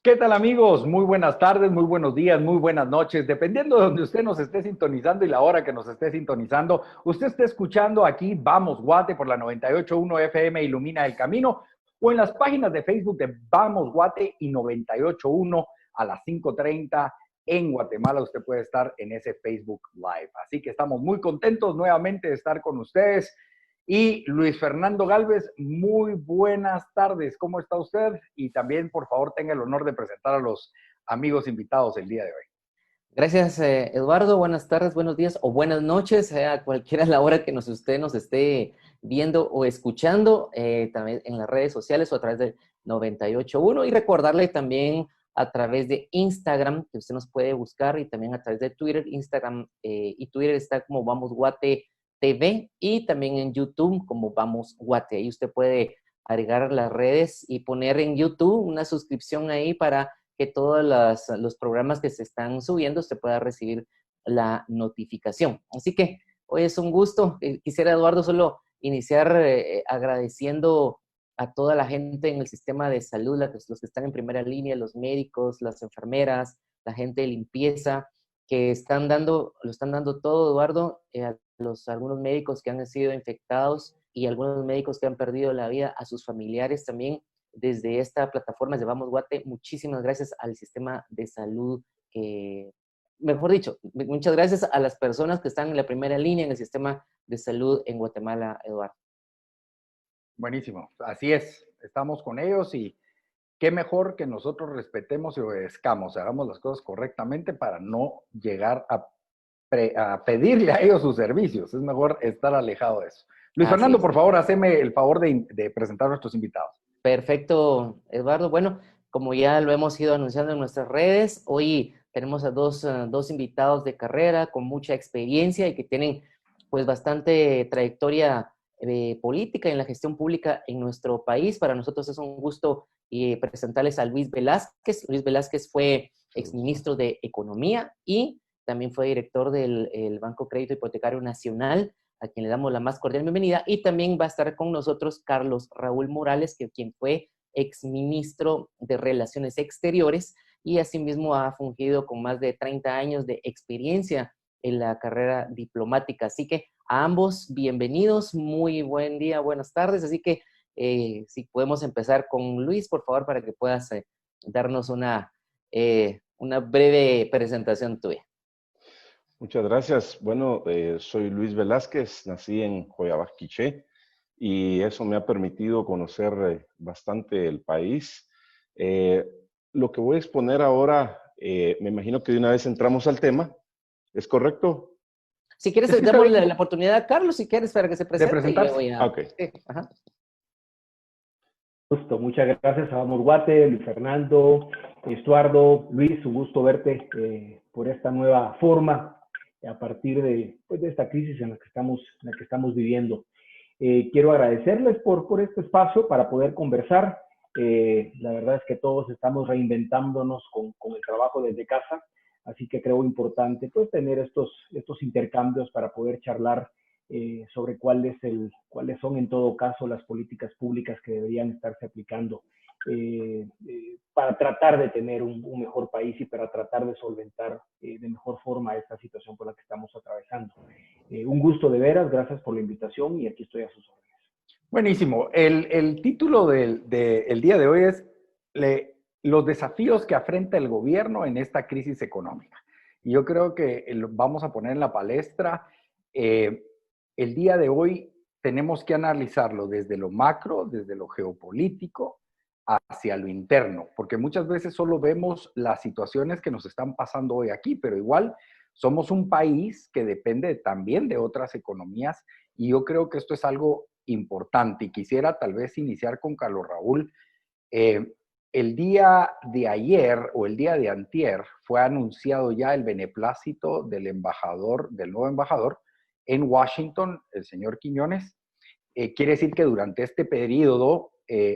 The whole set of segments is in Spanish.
¿Qué tal, amigos? Muy buenas tardes, muy buenos días, muy buenas noches, dependiendo de donde usted nos esté sintonizando y la hora que nos esté sintonizando. Usted está escuchando aquí Vamos Guate por la 98.1 FM Ilumina el Camino o en las páginas de Facebook de Vamos Guate y 98.1 a las 5:30 en Guatemala. Usted puede estar en ese Facebook Live. Así que estamos muy contentos nuevamente de estar con ustedes. Y Luis Fernando Galvez, muy buenas tardes. ¿Cómo está usted? Y también, por favor, tenga el honor de presentar a los amigos invitados el día de hoy. Gracias, Eduardo. Buenas tardes, buenos días o buenas noches, a cualquiera la hora que usted nos esté viendo o escuchando, también en las redes sociales o a través de 98.1. Y recordarle también a través de Instagram, que usted nos puede buscar, y también a través de Twitter. Instagram y Twitter está como Vamos Guate TV, y también en YouTube como Vamos Guate. Ahí usted puede agregar las redes y poner en YouTube una suscripción ahí para que todos los programas que se están subiendo usted pueda recibir la notificación. Así que hoy es un gusto. Quisiera, Eduardo, solo iniciar agradeciendo a toda la gente en el sistema de salud, los que están en primera línea, los médicos, las enfermeras, la gente de limpieza, que lo están dando todo, Eduardo, algunos médicos que han sido infectados y algunos médicos que han perdido la vida, a sus familiares también. Desde esta plataforma Llevamos Guate, muchísimas gracias al sistema de salud, mejor dicho, muchas gracias a las personas que están en la primera línea en el sistema de salud en Guatemala, Eduardo. Buenísimo, así es, estamos con ellos y qué mejor que nosotros respetemos y obedezcamos, hagamos las cosas correctamente para no llegar a pedirle a ellos sus servicios. Es mejor estar alejado de eso. Luis Así Fernando, es. por favor, haceme el favor de presentar a nuestros invitados. Perfecto, Eduardo. Bueno, como ya lo hemos ido anunciando en nuestras redes, hoy tenemos a dos invitados de carrera con mucha experiencia y que tienen pues bastante trayectoria política en la gestión pública en nuestro país. Para nosotros es un gusto presentarles a Luis Velázquez. Luis Velázquez fue exministro de Economía y también fue director del Banco Crédito Hipotecario Nacional, a quien le damos la más cordial bienvenida. Y también va a estar con nosotros Carlos Raúl Morales, quien fue exministro de Relaciones Exteriores y asimismo ha fungido con más de 30 años de experiencia en la carrera diplomática. Así que a ambos, bienvenidos, muy buen día, buenas tardes. Así que si podemos empezar con Luis, por favor, para que puedas darnos una breve presentación tuya. Muchas gracias. Bueno, soy Luis Velázquez, nací en Joyabaquiché y eso me ha permitido conocer bastante el país. Lo que voy a exponer ahora, me imagino que de una vez entramos al tema, ¿es correcto? Si quieres, Sí, damos la oportunidad a Carlos, si quieres, para que se presente. De presentarse. Y luego ya... Okay. Sí, ajá. Gusto, muchas gracias a Vamos Guate, Luis Fernando, Estuardo, Luis, un gusto verte por esta nueva forma a partir de esta crisis en la que estamos viviendo. Quiero agradecerles por este espacio para poder conversar. La verdad es que todos estamos reinventándonos con el trabajo desde casa, así que creo importante pues tener estos intercambios para poder charlar sobre cuáles son en todo caso las políticas públicas que deberían estarse aplicando para tratar de tener un mejor país y para tratar de solventar de mejor forma esta situación por la que estamos atravesando. Un gusto de veras, gracias por la invitación y aquí estoy a sus órdenes. Buenísimo. El título del día de hoy es los desafíos que afronta el gobierno en esta crisis económica. Y yo creo que vamos a poner en la palestra el día de hoy tenemos que analizarlo desde lo macro, desde lo geopolítico, hacia lo interno, porque muchas veces solo vemos las situaciones que nos están pasando hoy aquí, pero igual somos un país que depende también de otras economías y yo creo que esto es algo importante y quisiera tal vez iniciar con Carlos Raúl. El día de ayer o el día de antier fue anunciado ya el beneplácito del nuevo embajador en Washington, el señor Quiñones. Quiere decir que durante este periodo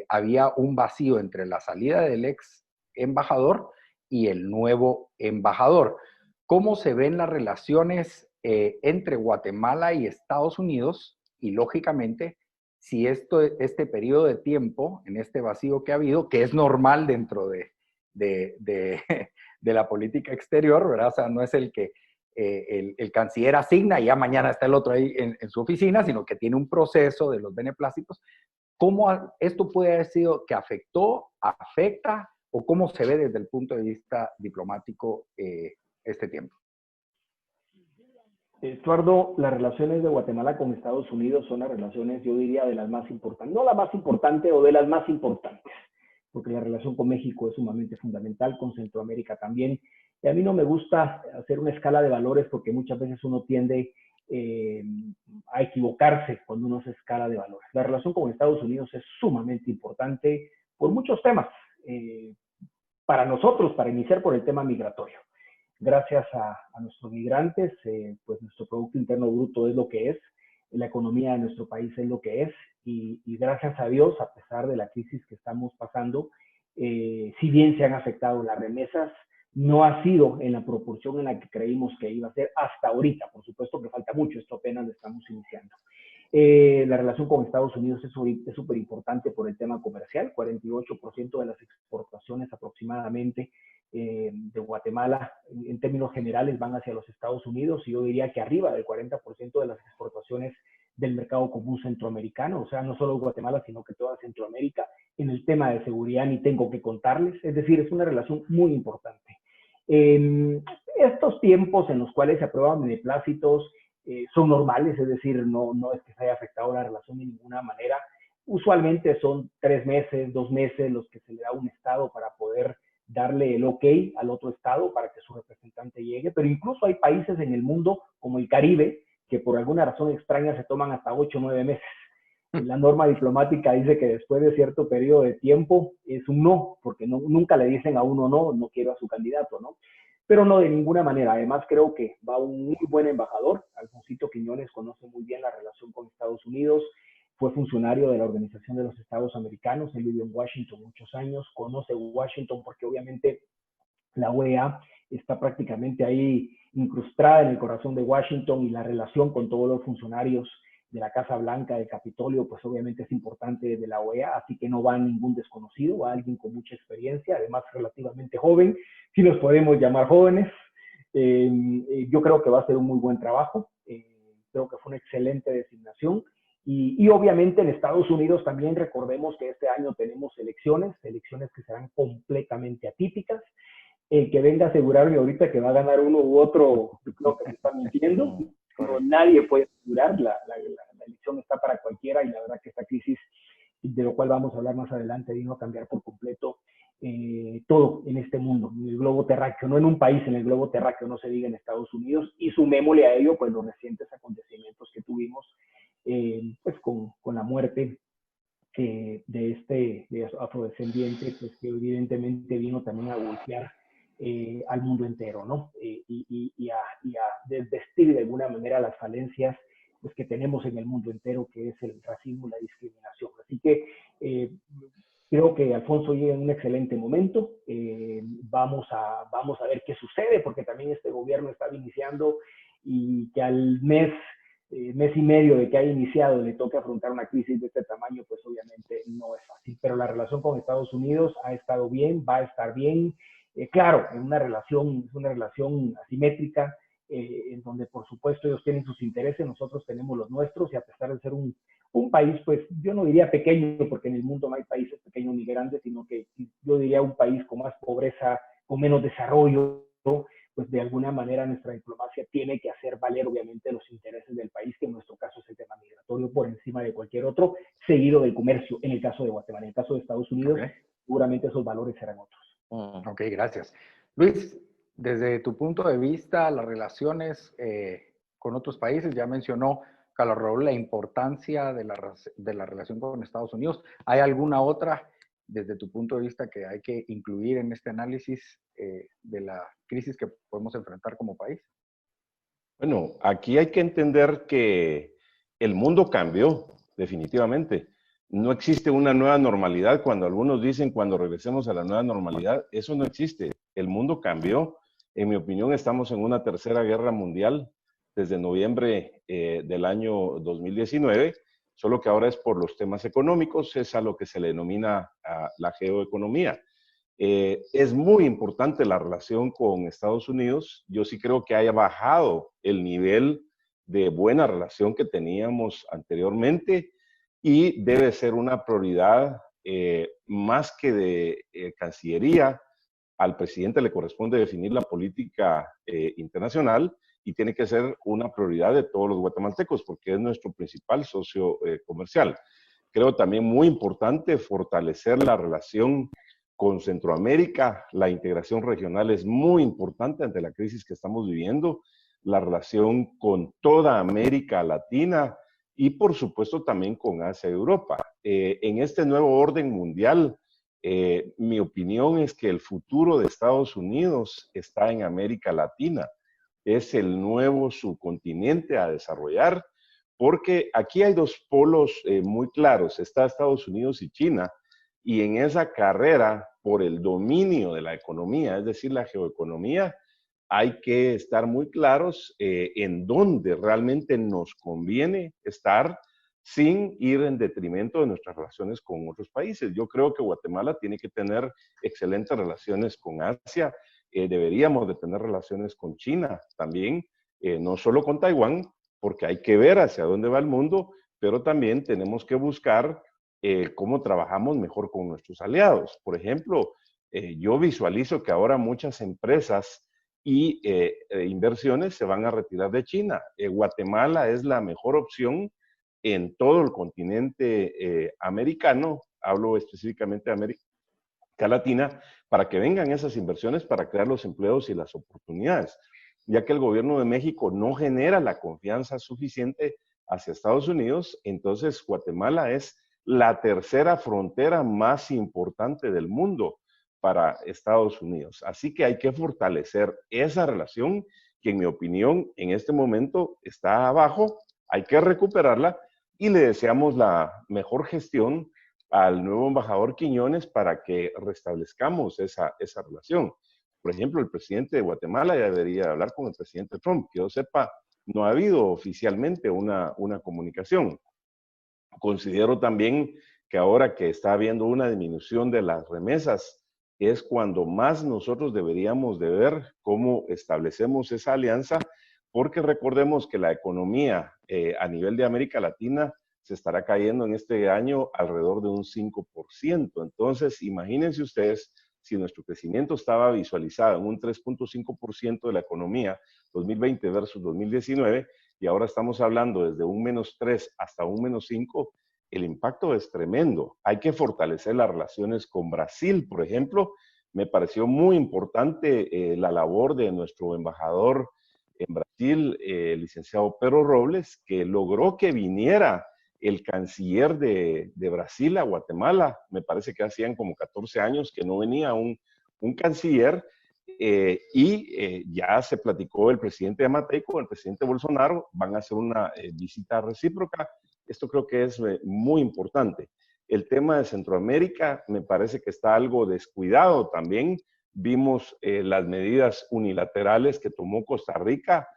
había un vacío entre la salida del ex embajador y el nuevo embajador. ¿Cómo se ven las relaciones entre Guatemala y Estados Unidos? Y lógicamente, si este periodo de tiempo, en este vacío que ha habido, que es normal dentro de la política exterior, ¿verdad? O sea, no es el que el canciller asigna y ya mañana está el otro ahí en su oficina, sino que tiene un proceso de los beneplácitos. ¿Cómo esto puede haber sido que afectó, afecta, o cómo se ve desde el punto de vista diplomático este tiempo? Estuardo, las relaciones de Guatemala con Estados Unidos son las relaciones, yo diría, de las más importantes, no la más importante o de las más importantes, porque la relación con México es sumamente fundamental, con Centroamérica también. Y a mí no me gusta hacer una escala de valores porque muchas veces uno tiende a equivocarse cuando uno hace escala de valores. La relación con Estados Unidos es sumamente importante por muchos temas. Para nosotros, para iniciar por el tema migratorio. Gracias a nuestros migrantes, pues nuestro Producto Interno Bruto es lo que es, la economía de nuestro país es lo que es, y gracias a Dios, a pesar de la crisis que estamos pasando, si bien se han afectado las remesas, no ha sido en la proporción en la que creímos que iba a ser hasta ahorita. Por supuesto que falta mucho, esto apenas lo estamos iniciando. La relación con Estados Unidos es súper importante por el tema comercial. 48% de las exportaciones aproximadamente de Guatemala en términos generales van hacia los Estados Unidos, y yo diría que arriba del 40% de las exportaciones del mercado común centroamericano, o sea, no solo Guatemala, sino que toda Centroamérica. En el tema de seguridad ni tengo que contarles, es decir, es una relación muy importante. Estos tiempos en los cuales se aprueban beneplácitos son normales, es decir, no es que se haya afectado la relación de ninguna manera. Usualmente son 3 meses, 2 meses los que se le da a un estado para poder darle el ok al otro estado para que su representante llegue, pero incluso hay países en el mundo, como el Caribe, que por alguna razón extraña se toman hasta 8 o 9 meses. La norma diplomática dice que después de cierto periodo de tiempo es un no, porque nunca le dicen a uno no quiero a su candidato, ¿no? Pero no de ninguna manera. Además, creo que va un muy buen embajador. Alfonsito Quiñones conoce muy bien la relación con Estados Unidos, fue funcionario de la Organización de los Estados Americanos, él vivió en Washington muchos años, conoce Washington porque obviamente la OEA está prácticamente ahí incrustada en el corazón de Washington, y la relación con todos los funcionarios de la Casa Blanca, del Capitolio, pues obviamente es importante de la OEA, así que no va ningún desconocido, va alguien con mucha experiencia, además relativamente joven, si los podemos llamar jóvenes. Yo creo que va a ser un muy buen trabajo, creo que fue una excelente designación. Y obviamente en Estados Unidos también recordemos que este año tenemos elecciones que serán completamente atípicas. El que venga a asegurarme ahorita que va a ganar uno u otro, creo que me está mintiendo. Pero nadie puede asegurar, la elección está para cualquiera, y la verdad que esta crisis, de lo cual vamos a hablar más adelante, vino a cambiar por completo todo en este mundo, en el globo terráqueo, no en un país, en el globo terráqueo, no se diga en Estados Unidos, y sumémosle a ello pues los recientes acontecimientos que tuvimos pues con la muerte de afrodescendiente, pues que evidentemente vino también a golpear al mundo entero, ¿no? Y a desvestir de alguna manera las falencias pues, que tenemos en el mundo entero, que es el racismo y la discriminación. Así que creo que Alfonso llega en un excelente momento. Vamos a ver qué sucede, porque también este gobierno estaba iniciando, y que al mes y medio de que haya iniciado le toque afrontar una crisis de este tamaño, pues obviamente no es fácil. Pero la relación con Estados Unidos ha estado bien, va a estar bien. Claro, es una relación asimétrica, en donde por supuesto ellos tienen sus intereses, nosotros tenemos los nuestros, y a pesar de ser un país, pues yo no diría pequeño, porque en el mundo no hay países pequeños ni grandes, sino que yo diría un país con más pobreza, con menos desarrollo, ¿no? Pues de alguna manera nuestra diplomacia tiene que hacer valer obviamente los intereses del país, que en nuestro caso es el tema migratorio por encima de cualquier otro, seguido del comercio, en el caso de Guatemala. En el caso de Estados Unidos, seguramente esos valores serán otros. Ok, gracias. Luis, desde tu punto de vista, las relaciones con otros países, ya mencionó Carlos Raúl la importancia de la relación con Estados Unidos. ¿Hay alguna otra, desde tu punto de vista, que hay que incluir en este análisis de la crisis que podemos enfrentar como país? Bueno, aquí hay que entender que el mundo cambió, definitivamente. No existe una nueva normalidad. Cuando algunos dicen cuando regresemos a la nueva normalidad, eso no existe. El mundo cambió. En mi opinión, estamos en una tercera guerra mundial desde noviembre del año 2019, solo que ahora es por los temas económicos, es a lo que se le denomina la geoeconomía. Es muy importante la relación con Estados Unidos. Yo sí creo que haya bajado el nivel de buena relación que teníamos anteriormente y debe ser una prioridad más que de Cancillería. Al presidente le corresponde definir la política internacional y tiene que ser una prioridad de todos los guatemaltecos porque es nuestro principal socio comercial. Creo también muy importante fortalecer la relación con Centroamérica. La integración regional es muy importante ante la crisis que estamos viviendo, la relación con toda América Latina y por supuesto también con Asia y Europa. En este nuevo orden mundial, mi opinión es que el futuro de Estados Unidos está en América Latina. Es el nuevo subcontinente a desarrollar, porque aquí hay dos polos muy claros, está Estados Unidos y China, y en esa carrera por el dominio de la economía, es decir, la geoeconomía, hay que estar muy claros en dónde realmente nos conviene estar sin ir en detrimento de nuestras relaciones con otros países. Yo creo que Guatemala tiene que tener excelentes relaciones con Asia, deberíamos de tener relaciones con China también, no solo con Taiwán, porque hay que ver hacia dónde va el mundo, pero también tenemos que buscar cómo trabajamos mejor con nuestros aliados. Por ejemplo, yo visualizo que ahora muchas empresas y inversiones se van a retirar de China. Guatemala es la mejor opción en todo el continente americano, hablo específicamente de América Latina, para que vengan esas inversiones para crear los empleos y las oportunidades, ya que el gobierno de México no genera la confianza suficiente hacia Estados Unidos. Entonces Guatemala es la tercera frontera más importante del mundo para Estados Unidos. Así que hay que fortalecer esa relación que en mi opinión en este momento está abajo, hay que recuperarla y le deseamos la mejor gestión al nuevo embajador Quiñones para que restablezcamos esa relación. Por ejemplo, el presidente de Guatemala ya debería hablar con el presidente Trump. Que yo sepa, no ha habido oficialmente una comunicación. Considero también que ahora que está habiendo una disminución de las remesas, es cuando más nosotros deberíamos de ver cómo establecemos esa alianza, porque recordemos que la economía a nivel de América Latina se estará cayendo en este año alrededor de un 5%. Entonces, imagínense ustedes, si nuestro crecimiento estaba visualizado en un 3.5% de la economía 2020 versus 2019, y ahora estamos hablando desde un -3 hasta un -5, el impacto es tremendo. Hay que fortalecer las relaciones con Brasil, por ejemplo. Me pareció muy importante la labor de nuestro embajador en Brasil, el licenciado Pedro Robles, que logró que viniera el canciller de Brasil a Guatemala. Me parece que hacían como 14 años que no venía un canciller, ya se platicó el presidente Yamatei con el presidente Bolsonaro, van a hacer una visita recíproca. Esto creo que es muy importante. El tema de Centroamérica me parece que está algo descuidado también. Vimos las medidas unilaterales que tomó Costa Rica,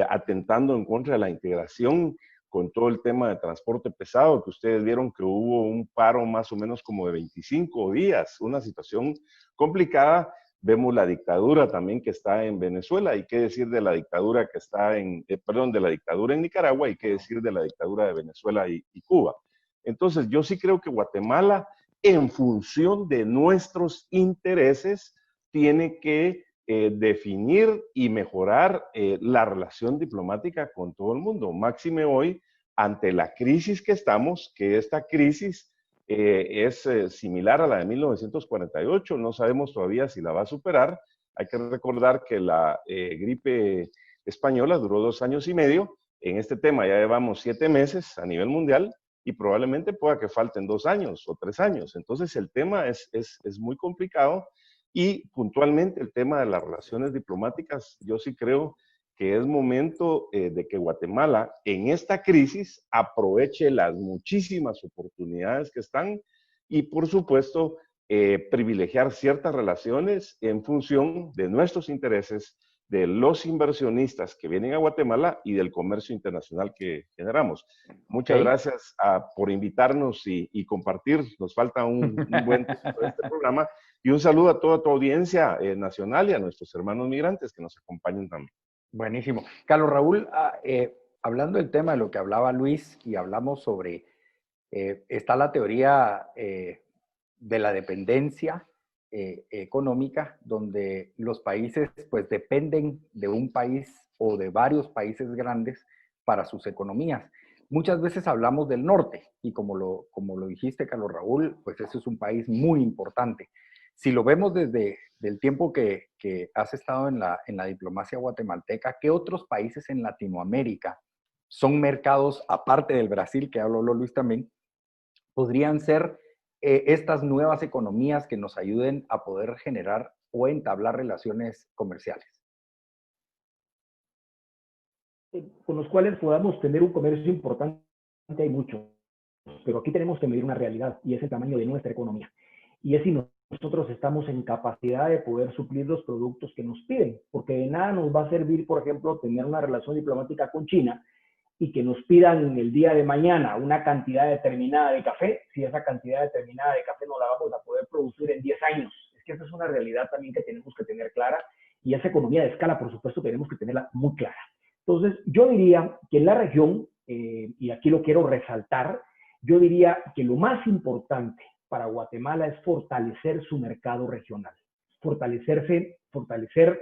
atentando en contra de la integración con todo el tema de transporte pesado, que ustedes vieron que hubo un paro más o menos como de 25 días, una situación complicada. Vemos la dictadura también que está en Venezuela, y qué decir de la dictadura que está de la dictadura en Nicaragua, y qué decir de la dictadura de Venezuela y Cuba. Entonces, yo sí creo que Guatemala, en función de nuestros intereses, tiene que definir y mejorar la relación diplomática con todo el mundo. Máxime hoy, ante la crisis que estamos, que esta crisis es similar a la de 1948, no sabemos todavía si la va a superar. Hay que recordar que la gripe española duró 2 años y medio, en este tema ya llevamos 7 meses a nivel mundial, y probablemente pueda que falten 2 años o 3 años. Entonces el tema es muy complicado, y puntualmente el tema de las relaciones diplomáticas, yo sí creo que es momento de que Guatemala en esta crisis aproveche las muchísimas oportunidades que están, y por supuesto privilegiar ciertas relaciones en función de nuestros intereses, de los inversionistas que vienen a Guatemala y del comercio internacional que generamos. Muchas gracias por invitarnos y compartir. Nos falta un buen tiempo de este programa, Y un saludo a toda tu audiencia nacional y a nuestros hermanos migrantes que nos acompañan también. Buenísimo. Carlos Raúl, hablando del tema de lo que hablaba Luis y hablamos sobre, está la teoría de la dependencia económica, donde los países pues dependen de un país o de varios países grandes para sus economías. Muchas veces hablamos del norte y como lo dijiste, Carlos Raúl, pues ese es un país muy importante. Si lo vemos desde el tiempo que has estado en la diplomacia guatemalteca, ¿qué otros países en Latinoamérica son mercados, aparte del Brasil, que habló Luis también, podrían ser estas nuevas economías que nos ayuden a poder generar o entablar relaciones comerciales? Con los cuales podamos tener un comercio importante hay muchos, pero aquí tenemos que medir una realidad y es el tamaño de nuestra economía. Y es si nosotros estamos en capacidad de poder suplir los productos que nos piden, porque de nada nos va a servir, por ejemplo, tener una relación diplomática con China y que nos pidan el día de mañana una cantidad determinada de café, si esa cantidad determinada de café no la vamos a poder producir en 10 años. Es que esa es una realidad también que tenemos que tener clara y esa economía de escala, por supuesto, tenemos que tenerla muy clara. Entonces, yo diría que en la región, y aquí lo quiero resaltar, yo diría que lo más importante para Guatemala es fortalecer su mercado regional, fortalecer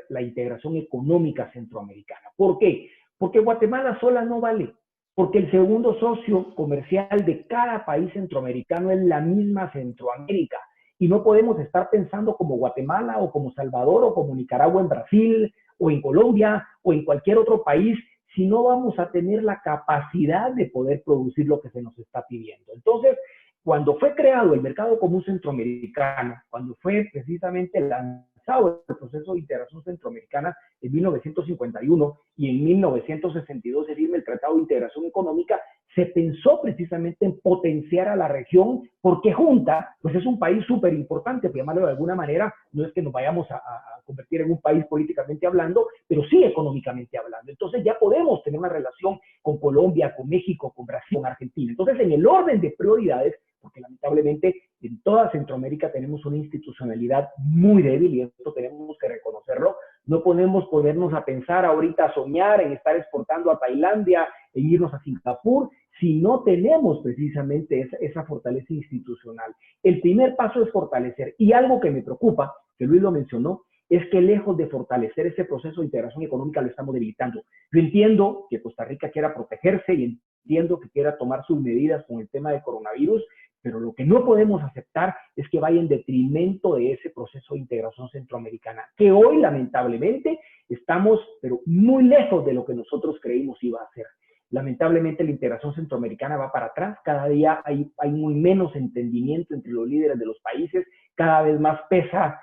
la integración económica centroamericana. ¿Por qué? Porque Guatemala sola no vale, porque el segundo socio comercial de cada país centroamericano es la misma Centroamérica, y no podemos estar pensando como Guatemala o como Salvador o como Nicaragua en Brasil o en Colombia o en cualquier otro país si no vamos a tener la capacidad de poder producir lo que se nos está pidiendo. Entonces, cuando fue creado el Mercado Común Centroamericano, cuando fue precisamente lanzado el proceso de integración centroamericana en 1951 y en 1962 se firma el Tratado de Integración Económica, se pensó precisamente en potenciar a la región porque junta, pues es un país súper importante, por llamarlo de alguna manera, no es que nos vayamos a convertir en un país políticamente hablando, pero sí económicamente hablando. Entonces ya podemos tener una relación con Colombia, con México, con Brasil, con Argentina. Entonces en el orden de prioridades, porque lamentablemente en toda Centroamérica tenemos una institucionalidad muy débil y esto tenemos que reconocerlo. No podemos ponernos a pensar ahorita, a soñar en estar exportando a Tailandia, en irnos a Singapur, si no tenemos precisamente esa fortaleza institucional. El primer paso es fortalecer. Y algo que me preocupa, que Luis lo mencionó, es que lejos de fortalecer ese proceso de integración económica lo estamos debilitando. Yo entiendo que Costa Rica quiera protegerse y entiendo que quiera tomar sus medidas con el tema del coronavirus, pero lo que no podemos aceptar es que vaya en detrimento de ese proceso de integración centroamericana, que hoy lamentablemente estamos pero muy lejos de lo que nosotros creímos iba a ser. Lamentablemente la integración centroamericana va para atrás, cada día hay muy menos entendimiento entre los líderes de los países, cada vez más pesa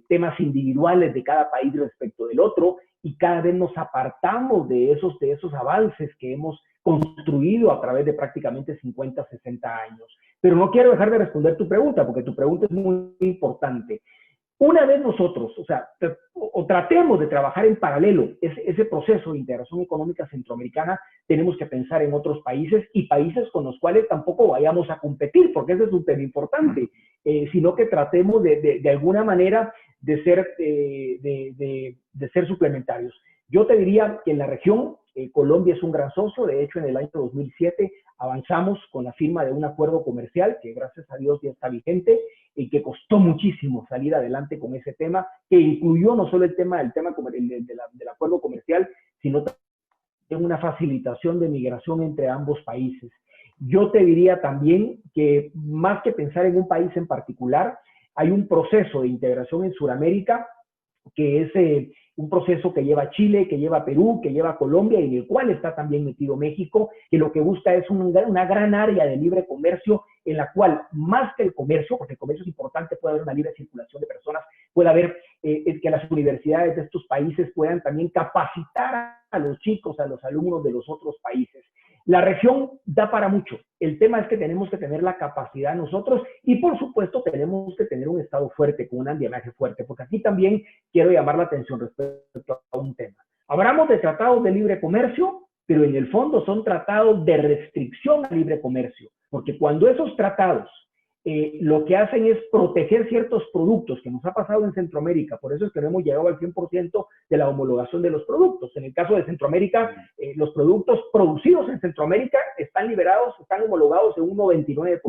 temas individuales de cada país respecto del otro y cada vez nos apartamos de esos avances que hemos construido a través de prácticamente 50, 60 años. Pero no quiero dejar de responder tu pregunta, porque tu pregunta es muy importante. Una vez nosotros, tratemos de trabajar en paralelo ese proceso de integración económica centroamericana, tenemos que pensar en otros países y países con los cuales tampoco vayamos a competir, porque ese es un tema importante, sino que tratemos de alguna manera de ser suplementarios. Yo te diría que en la región, Colombia es un gran socio. De hecho, en el año 2007 avanzamos con la firma de un acuerdo comercial que gracias a Dios ya está vigente y que costó muchísimo salir adelante con ese tema, que incluyó no solo el tema del acuerdo comercial, sino también una facilitación de migración entre ambos países. Yo te diría también que más que pensar en un país en particular, hay un proceso de integración en Sudamérica que es un proceso que lleva Chile, que lleva Perú, que lleva Colombia y en el cual está también metido México, que lo que busca es una gran área de libre comercio en la cual, más que el comercio, porque el comercio es importante, puede haber una libre circulación de personas, puede haber que las universidades de estos países puedan también capacitar a los chicos, a los alumnos de los otros países. La región da para mucho. El tema es que tenemos que tener la capacidad nosotros y, por supuesto, tenemos que tener un Estado fuerte, con un andamiaje fuerte, porque aquí también quiero llamar la atención respecto a un tema. Hablamos de tratados de libre comercio, pero en el fondo son tratados de restricción al libre comercio, porque cuando esos tratados lo que hacen es proteger ciertos productos, que nos ha pasado en Centroamérica, por eso es que no hemos llegado al 100% de la homologación de los productos. En el caso de Centroamérica, los productos producidos en Centroamérica están liberados, están homologados en un 99%,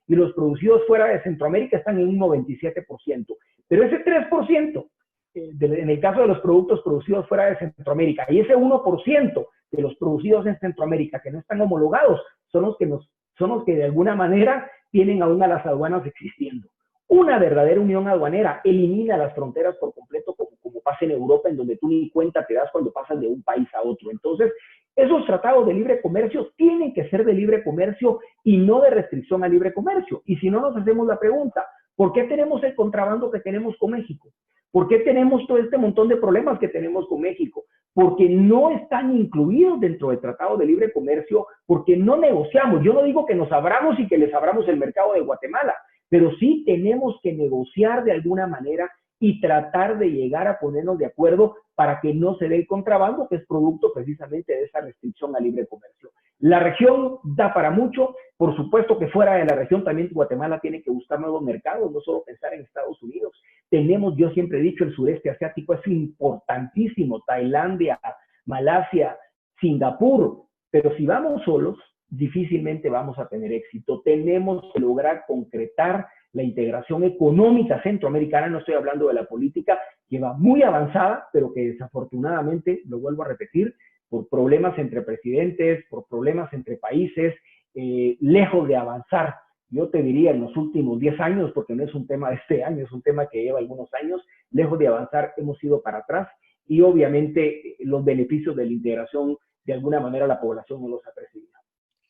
y los producidos fuera de Centroamérica están en un 97%. Pero ese 3%, en el caso de los productos producidos fuera de Centroamérica, y ese 1% de los producidos en Centroamérica que no están homologados, son los que de alguna manera tienen aún a las aduanas existiendo. Una verdadera unión aduanera elimina las fronteras por completo, como pasa en Europa, en donde tú ni cuenta te das cuando pasas de un país a otro. Entonces, esos tratados de libre comercio tienen que ser de libre comercio y no de restricción al libre comercio. Y si no, nos hacemos la pregunta, ¿por qué tenemos el contrabando que tenemos con México? ¿Por qué tenemos todo este montón de problemas que tenemos con México? Porque no están incluidos dentro del Tratado de Libre Comercio, porque no negociamos. Yo no digo que nos abramos y que les abramos el mercado de Guatemala, pero sí tenemos que negociar de alguna manera y tratar de llegar a ponernos de acuerdo para que no se dé el contrabando, que es producto precisamente de esa restricción al libre comercio. La región da para mucho, por supuesto que fuera de la región también Guatemala tiene que buscar nuevos mercados, no solo pensar en Estados Unidos. Tenemos, yo siempre he dicho, el sureste asiático es importantísimo, Tailandia, Malasia, Singapur, pero si vamos solos, difícilmente vamos a tener éxito. Tenemos que lograr concretar la integración económica centroamericana, no estoy hablando de la política, que va muy avanzada, pero que desafortunadamente, lo vuelvo a repetir, por problemas entre presidentes, por problemas entre países, lejos de avanzar. Yo te diría en los últimos 10 años, porque no es un tema de este año, es un tema que lleva algunos años, lejos de avanzar hemos ido para atrás y obviamente los beneficios de la integración, de alguna manera la población no los ha percibido.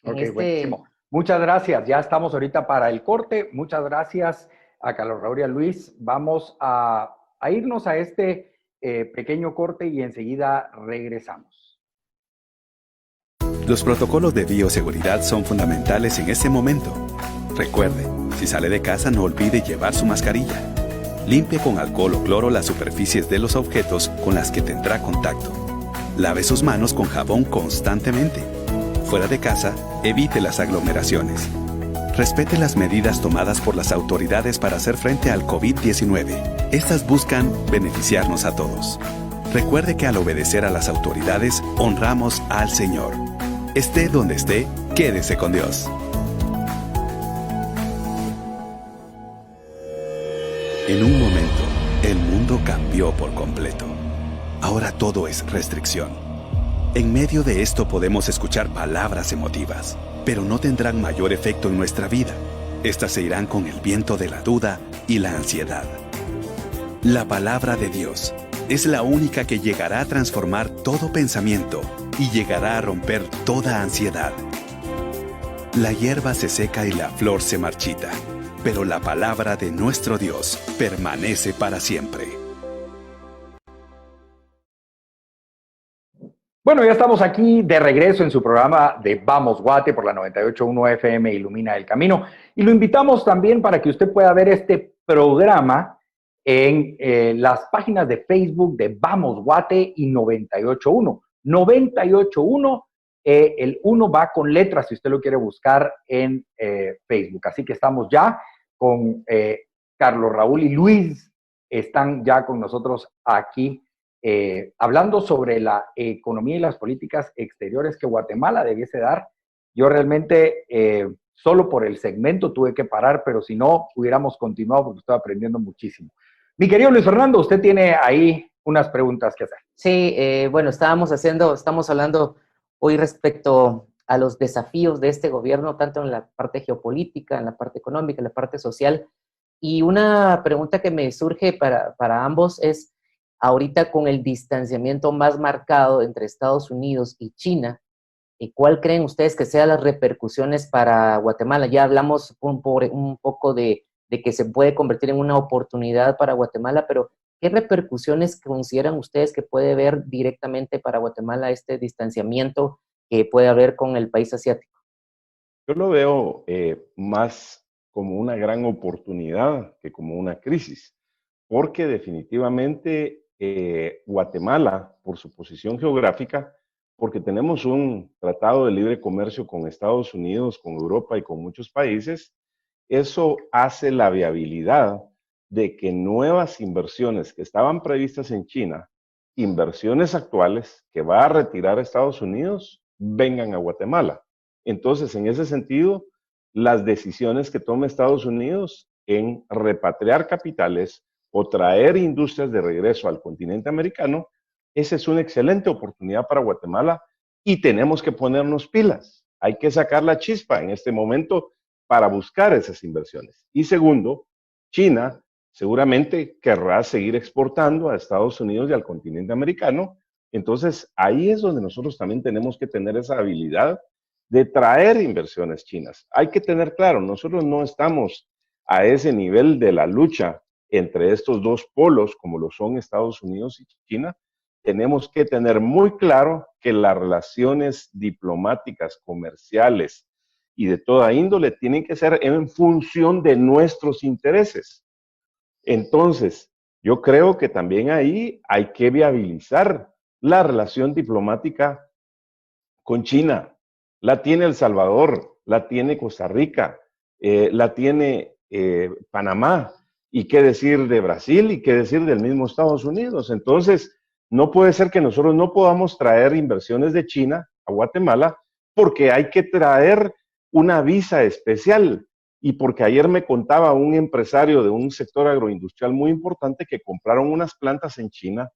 Ok, buenísimo. Muchas gracias. Ya estamos ahorita para el corte. Muchas gracias a Carlos Raúl y a Luis. Vamos a irnos a este pequeño corte y enseguida regresamos. Los protocolos de bioseguridad son fundamentales en este momento. Recuerde, si sale de casa no olvide llevar su mascarilla. Limpie con alcohol o cloro las superficies de los objetos con las que tendrá contacto. Lave sus manos con jabón constantemente. Fuera de casa, evite las aglomeraciones. Respete las medidas tomadas por las autoridades para hacer frente al COVID-19. Estas buscan beneficiarnos a todos. Recuerde que al obedecer a las autoridades, honramos al Señor. Esté donde esté, quédese con Dios. En un momento, el mundo cambió por completo. Ahora todo es restricción. En medio de esto podemos escuchar palabras emotivas, pero no tendrán mayor efecto en nuestra vida. Estas se irán con el viento de la duda y la ansiedad. La palabra de Dios es la única que llegará a transformar todo pensamiento y llegará a romper toda ansiedad. La hierba se seca y la flor se marchita, pero la palabra de nuestro Dios permanece para siempre. Bueno, ya estamos aquí de regreso en su programa de Vamos Guate por la 98.1 FM Ilumina el Camino. Y lo invitamos también para que usted pueda ver este programa en las páginas de Facebook de Vamos Guate y 98.1. 98.1, el 1 va con letras si usted lo quiere buscar en Facebook. Así que estamos ya con Carlos Raúl y Luis, están ya con nosotros aquí. Hablando sobre la economía y las políticas exteriores que Guatemala debiese dar. Yo realmente, solo por el segmento tuve que parar, pero si no, hubiéramos continuado porque estoy aprendiendo muchísimo. Mi querido Luis Fernando, usted tiene ahí unas preguntas que hacer. Sí, bueno, estamos hablando hoy respecto a los desafíos de este gobierno, tanto en la parte geopolítica, en la parte económica, en la parte social. Y una pregunta que me surge para ambos es, ahorita con el distanciamiento más marcado entre Estados Unidos y China, ¿cuál creen ustedes que sean las repercusiones para Guatemala? Ya hablamos un poco de que se puede convertir en una oportunidad para Guatemala, pero ¿qué repercusiones consideran ustedes que puede haber directamente para Guatemala este distanciamiento que puede haber con el país asiático? Yo lo veo más como una gran oportunidad que como una crisis, porque definitivamente Guatemala, por su posición geográfica, porque tenemos un tratado de libre comercio con Estados Unidos, con Europa y con muchos países, eso hace la viabilidad de que nuevas inversiones que estaban previstas en China, inversiones actuales que va a retirar a Estados Unidos, vengan a Guatemala. Entonces, en ese sentido, las decisiones que tome Estados Unidos en repatriar capitales o traer industrias de regreso al continente americano, esa es una excelente oportunidad para Guatemala y tenemos que ponernos pilas. Hay que sacar la chispa en este momento para buscar esas inversiones. Y segundo, China seguramente querrá seguir exportando a Estados Unidos y al continente americano. Entonces, ahí es donde nosotros también tenemos que tener esa habilidad de traer inversiones chinas. Hay que tener claro, nosotros no estamos a ese nivel de la lucha entre estos dos polos, como lo son Estados Unidos y China. Tenemos que tener muy claro que las relaciones diplomáticas, comerciales y de toda índole tienen que ser en función de nuestros intereses. Entonces, yo creo que también ahí hay que viabilizar la relación diplomática con China. La tiene El Salvador, la tiene Costa Rica, la tiene Panamá, y qué decir de Brasil y qué decir del mismo Estados Unidos. Entonces, no puede ser que nosotros no podamos traer inversiones de China a Guatemala porque hay que traer una visa especial. Y porque ayer me contaba un empresario de un sector agroindustrial muy importante que compraron unas plantas en China,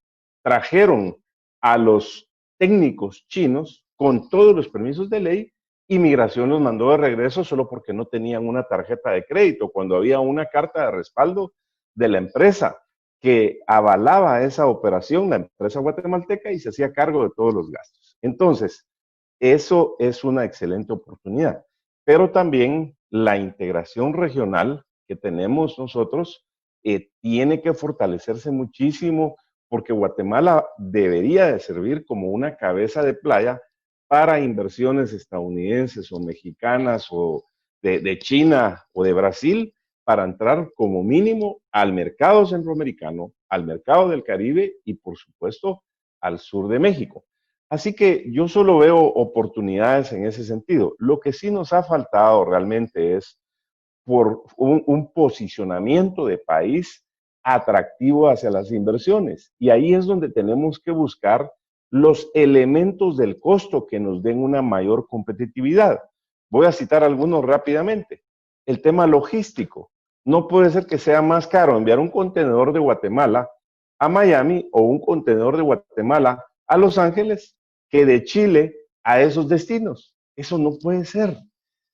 trajeron a los técnicos chinos con todos los permisos de ley y Migración los mandó de regreso solo porque no tenían una tarjeta de crédito, cuando había una carta de respaldo de la empresa que avalaba esa operación, la empresa guatemalteca, y se hacía cargo de todos los gastos. Entonces, eso es una excelente oportunidad. Pero también la integración regional que tenemos nosotros tiene que fortalecerse muchísimo porque Guatemala debería de servir como una cabeza de playa para inversiones estadounidenses o mexicanas o de China o de Brasil para entrar como mínimo al mercado centroamericano, al mercado del Caribe y por supuesto al sur de México. Así que yo solo veo oportunidades en ese sentido. Lo que sí nos ha faltado realmente es por un posicionamiento de país atractivo hacia las inversiones. Y ahí es donde tenemos que buscar los elementos del costo que nos den una mayor competitividad. Voy a citar algunos rápidamente. El tema logístico. No puede ser que sea más caro enviar un contenedor de Guatemala a Miami o un contenedor de Guatemala a Los Ángeles que de Chile a esos destinos. Eso no puede ser.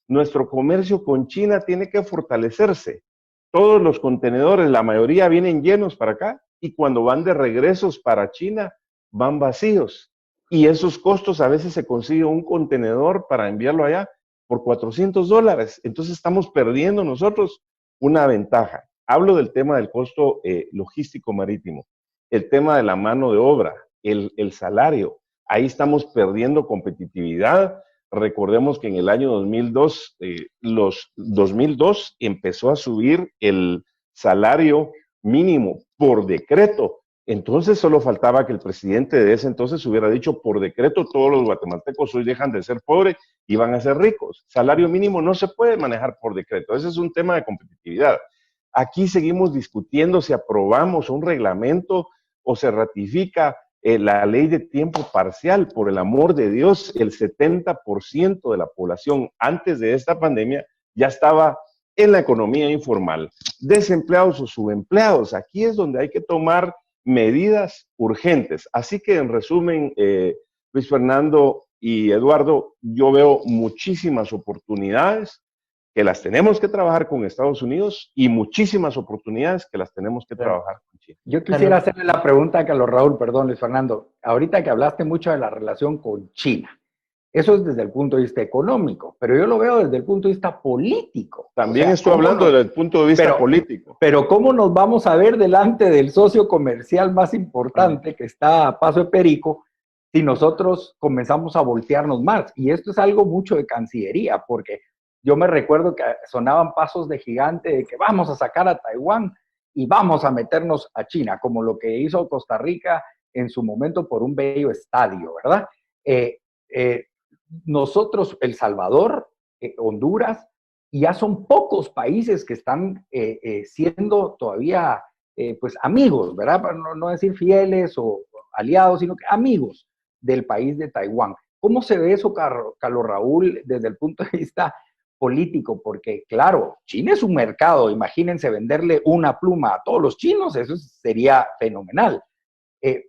Nuestro comercio con China tiene que fortalecerse. Todos los contenedores, la mayoría vienen llenos para acá y cuando van de regresos para China, van vacíos. Y esos costos a veces se consigue un contenedor para enviarlo allá por $400. Entonces estamos perdiendo nosotros una ventaja. Hablo del tema del costo logístico marítimo, el tema de la mano de obra, el salario. Ahí estamos perdiendo competitividad. Recordemos que en el año 2002, 2002 empezó a subir el salario mínimo por decreto. Entonces solo faltaba que el presidente de ese entonces hubiera dicho por decreto todos los guatemaltecos hoy dejan de ser pobres y van a ser ricos. Salario mínimo no se puede manejar por decreto. Ese es un tema de competitividad. Aquí seguimos discutiendo si aprobamos un reglamento o se ratifica la ley de tiempo parcial. Por el amor de Dios, el 70% de la población antes de esta pandemia ya estaba en la economía informal, desempleados o subempleados. Aquí es donde hay que tomar medidas urgentes. Así que en resumen, Luis Fernando y Eduardo, yo veo muchísimas oportunidades que las tenemos que trabajar con Estados Unidos y muchísimas oportunidades que las tenemos que trabajar con China. Yo quisiera hacerle la pregunta a Carlos Raúl, perdón, Luis Fernando. Ahorita que hablaste mucho de la relación con China, eso es desde el punto de vista económico, pero yo lo veo desde el punto de vista político. También estoy hablando desde el punto de vista político. Pero ¿cómo nos vamos a ver delante del socio comercial más importante que está a paso de perico si nosotros comenzamos a voltearnos más? Y esto es algo mucho de Cancillería, porque yo me recuerdo que sonaban pasos de gigante de que vamos a sacar a Taiwán y vamos a meternos a China, como lo que hizo Costa Rica en su momento por un bello estadio, ¿verdad? Nosotros, El Salvador, Honduras y ya son pocos países que están siendo todavía pues amigos, ¿verdad? Para no decir fieles o aliados, sino que amigos del país de Taiwán. ¿Cómo se ve eso, Carlos Raúl, desde el punto de vista político? Porque, claro, China es un mercado. Imagínense venderle una pluma a todos los chinos, eso sería fenomenal.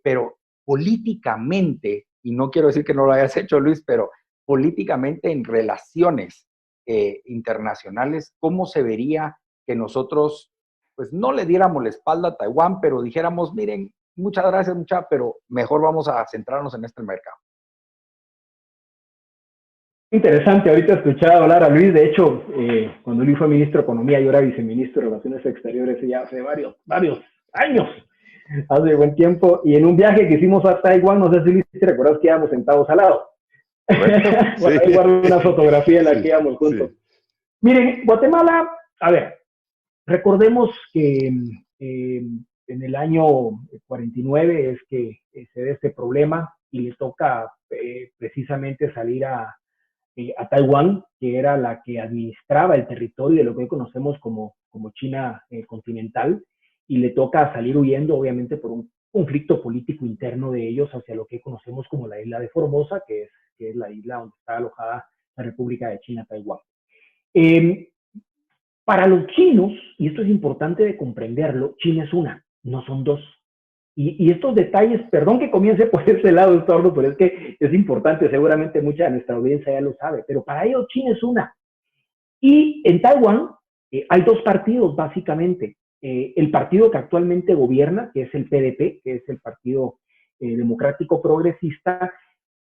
Pero políticamente, y no quiero decir que no lo hayas hecho, Luis, pero políticamente en relaciones internacionales, ¿cómo se vería que nosotros pues no le diéramos la espalda a Taiwán, pero dijéramos, miren, muchas gracias, pero mejor vamos a centrarnos en este mercado? Interesante, ahorita escuchaba hablar a Luis, de hecho, cuando Luis fue ministro de Economía, yo era viceministro de Relaciones Exteriores ya hace varios años, hace buen tiempo, y en un viaje que hicimos a Taiwán, no sé si Luis, te recuerdas que íbamos sentados al lado. Bueno, ahí guardo una fotografía en la que íbamos juntos. Sí. Miren, Guatemala, a ver, recordemos que en el año 49 es que se da este problema y le toca precisamente salir a Taiwán, que era la que administraba el territorio de lo que hoy conocemos como China continental, y le toca salir huyendo, obviamente, por un conflicto político interno de ellos hacia lo que conocemos como la isla de Formosa, que es la isla donde está alojada la República de China, Taiwán. Para los chinos, y esto es importante de comprenderlo, China es una, no son dos. Y estos detalles, perdón que comience por ese lado, Estuardo, pero es que es importante, seguramente mucha de nuestra audiencia ya lo sabe, pero para ellos China es una. Y en Taiwán hay dos partidos, básicamente. El partido que actualmente gobierna, que es el PDP, que es el Partido Democrático Progresista,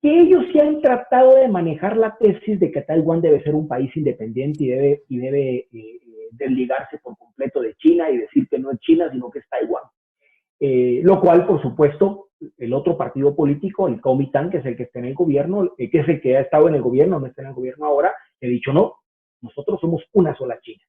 que ellos sí han tratado de manejar la tesis de que Taiwán debe ser un país independiente y debe desligarse por completo de China y decir que no es China, sino que es Taiwán. Lo cual, por supuesto, el otro partido político, el Kuomintang, que es el que está en el gobierno, que es el que ha estado en el gobierno, no está en el gobierno ahora, ha dicho no, nosotros somos una sola China.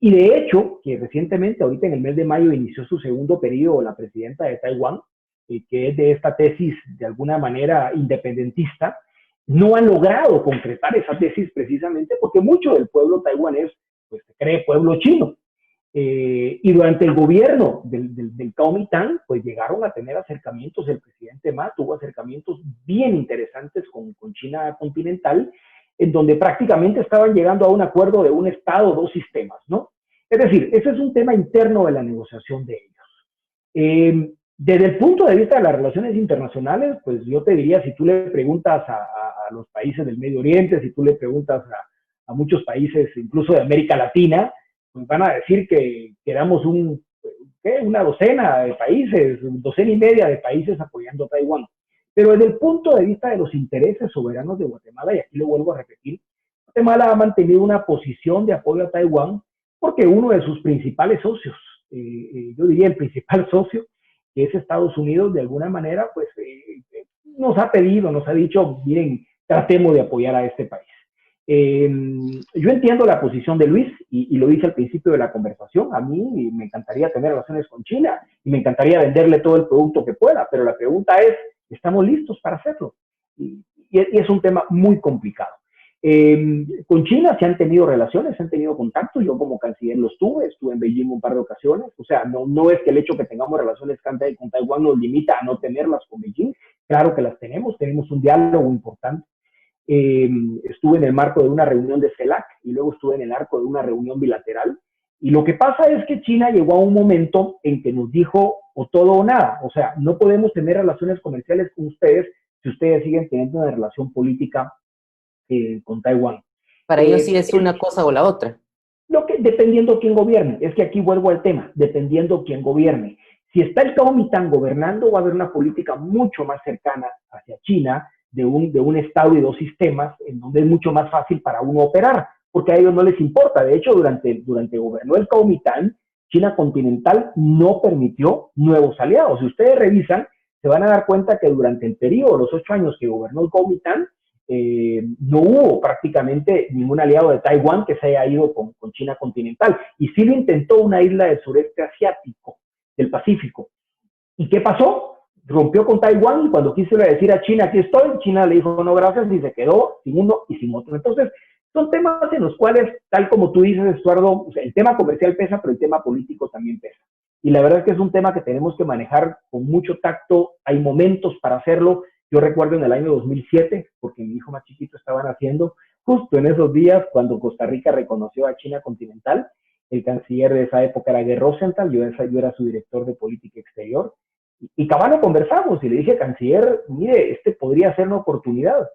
Y de hecho, que recientemente, ahorita en el mes de mayo, inició su segundo periodo la presidenta de Taiwán, que es de esta tesis de alguna manera independentista, no ha logrado concretar esa tesis precisamente porque mucho del pueblo taiwanés pues, se cree pueblo chino. Y durante el gobierno del Kuomintang, pues llegaron a tener acercamientos, el presidente Ma tuvo acercamientos bien interesantes con China continental, en donde prácticamente estaban llegando a un acuerdo de un Estado, dos sistemas, ¿no? Es decir, ese es un tema interno de la negociación de ellos. Desde el punto de vista de las relaciones internacionales, pues yo te diría, si tú le preguntas a los países del Medio Oriente, si tú le preguntas a muchos países, incluso de América Latina, pues van a decir que éramos una docena de países, docena y media de países apoyando a Taiwán. Pero desde el punto de vista de los intereses soberanos de Guatemala, y aquí lo vuelvo a repetir, Guatemala ha mantenido una posición de apoyo a Taiwán porque uno de sus principales socios, yo diría el principal socio, que es Estados Unidos, de alguna manera, pues nos ha pedido, nos ha dicho, miren, tratemos de apoyar a este país. Yo entiendo la posición de Luis y lo dije al principio de la conversación. A mí me encantaría tener relaciones con China y me encantaría venderle todo el producto que pueda, pero la pregunta es, ¿estamos listos para hacerlo? Y es un tema muy complicado. Con China se han tenido relaciones, se han tenido contactos. Yo como canciller estuve en Beijing un par de ocasiones. O sea, no es que el hecho que tengamos relaciones con Taiwán nos limita a no tenerlas con Beijing. Claro que las tenemos un diálogo importante. Estuve en el marco de una reunión de CELAC y luego estuve en el arco de una reunión bilateral. Y lo que pasa es que China llegó a un momento en que nos dijo o todo o nada. O sea, no podemos tener relaciones comerciales con ustedes si ustedes siguen teniendo una relación política con Taiwán. Para ellos sí es una cosa o la otra. Dependiendo quién gobierne. Es que aquí vuelvo al tema, dependiendo quién gobierne. Si está el Kuomintang gobernando, va a haber una política mucho más cercana hacia China, de un Estado y dos sistemas, en donde es mucho más fácil para uno operar, porque a ellos no les importa. De hecho, durante gobernó el Kuomintang, China continental no permitió nuevos aliados. Si ustedes revisan, se van a dar cuenta que durante el periodo, los 8 años que gobernó el Kuomintang, no hubo prácticamente ningún aliado de Taiwán que se haya ido con China continental. Y sí lo intentó una isla del sureste asiático, del Pacífico. ¿Y qué pasó? Rompió con Taiwán y cuando quiso decir a China, aquí estoy, China le dijo no gracias y se quedó sin uno y sin otro. Entonces, Son temas en los cuales, tal como tú dices, Estuardo, o sea, el tema comercial pesa, pero el tema político también pesa. Y la verdad es que es un tema que tenemos que manejar con mucho tacto. Hay momentos para hacerlo. Yo recuerdo en el año 2007, porque mi hijo más chiquito estaba naciendo, justo en esos días, cuando Costa Rica reconoció a China continental, el canciller de esa época era Guy Rosenthal, yo era su director de política exterior, y cabal lo conversamos, y le dije, canciller, mire, podría ser una oportunidad,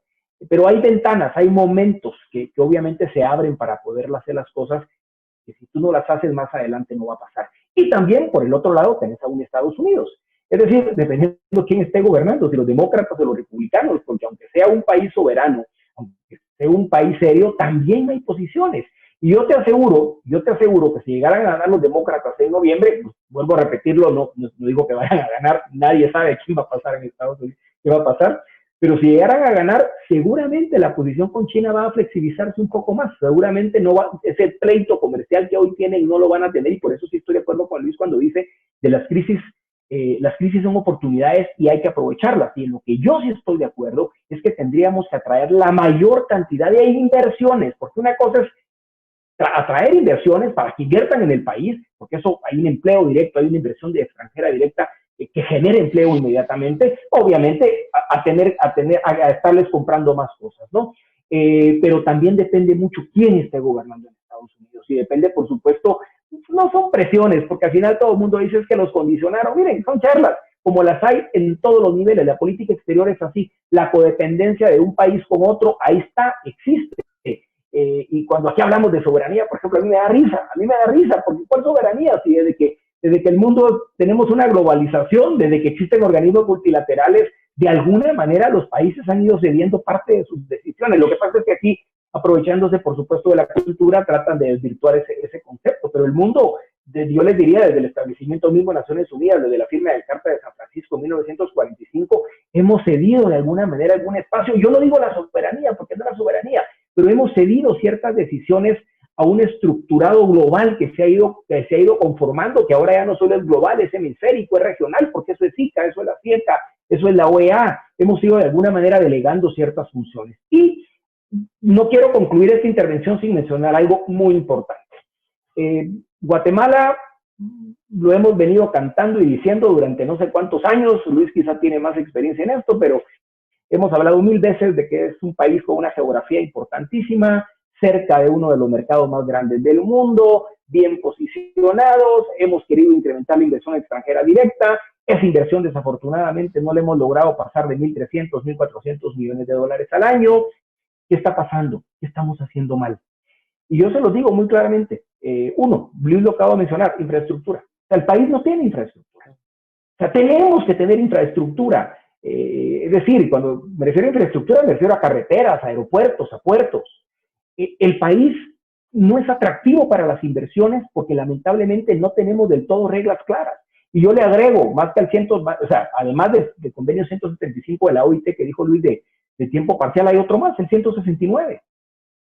pero hay ventanas, hay momentos que obviamente se abren para poder hacer las cosas, que si tú no las haces más adelante no va a pasar. Y también, por el otro lado, tenés a un Estados Unidos. Es decir, dependiendo de quién esté gobernando, si los demócratas o los republicanos, porque aunque sea un país soberano, aunque sea un país serio, también hay posiciones. Y yo te aseguro que si llegaran a ganar los demócratas en noviembre, pues, vuelvo a repetirlo, no digo que vayan a ganar, nadie sabe quién va a pasar en Estados Unidos, qué va a pasar, pero si llegaran a ganar, seguramente la posición con China va a flexibilizarse un poco más. Seguramente no va, ese pleito comercial que hoy tienen no lo van a tener, y por eso sí estoy de acuerdo con Luis cuando dice de las crisis son oportunidades y hay que aprovecharlas. Y en lo que yo sí estoy de acuerdo es que tendríamos que atraer la mayor cantidad de inversiones, porque una cosa es atraer inversiones para que inviertan en el país, porque eso hay un empleo directo, hay una inversión de extranjera directa que genere empleo inmediatamente, obviamente a estarles comprando más cosas, ¿no? Pero también depende mucho quién esté gobernando en Estados Unidos, y depende, por supuesto, no son presiones, porque al final todo el mundo dice es que los condicionaron. Miren, son charlas, como las hay en todos los niveles. La política exterior es así, la codependencia de un país con otro, ahí está, existe. Y cuando aquí hablamos de soberanía, por ejemplo, a mí me da risa, porque ¿cuál soberanía? Si desde que el mundo tenemos una globalización, desde que existen organismos multilaterales, de alguna manera los países han ido cediendo parte de sus decisiones. Lo que pasa es que aquí, aprovechándose por supuesto de la cultura, tratan de desvirtuar ese concepto, pero el mundo, yo les diría, desde el establecimiento mismo de Naciones Unidas, desde la firma de la Carta de San Francisco en 1945, hemos cedido de alguna manera algún espacio. Yo no digo la soberanía, porque no es la soberanía, pero hemos cedido ciertas decisiones a un estructurado global que se ha ido conformando, que ahora ya no solo es global, es hemisférico, es regional, porque eso es ICA, eso es la CIECA, eso es la OEA. Hemos ido de alguna manera delegando ciertas funciones. Y no quiero concluir esta intervención sin mencionar algo muy importante. Guatemala, lo hemos venido cantando y diciendo durante no sé cuántos años, Luis quizá tiene más experiencia en esto, pero hemos hablado 1000 veces de que es un país con una geografía importantísima, cerca de uno de los mercados más grandes del mundo, bien posicionados, hemos querido incrementar la inversión extranjera directa. Esa inversión desafortunadamente no la hemos logrado pasar de 1.300, 1.400 millones de dólares al año. ¿Qué está pasando? ¿Qué estamos haciendo mal? Y yo se los digo muy claramente. Uno, Luis lo acabo de mencionar, infraestructura. O sea, el país no tiene infraestructura. O sea, tenemos que tener infraestructura. Es decir, cuando me refiero a infraestructura, me refiero a carreteras, a aeropuertos, a puertos. El país no es atractivo para las inversiones porque lamentablemente no tenemos del todo reglas claras. Y yo le agrego, más que además del convenio 175 de la OIT que dijo Luis de tiempo parcial, hay otro más, el 169.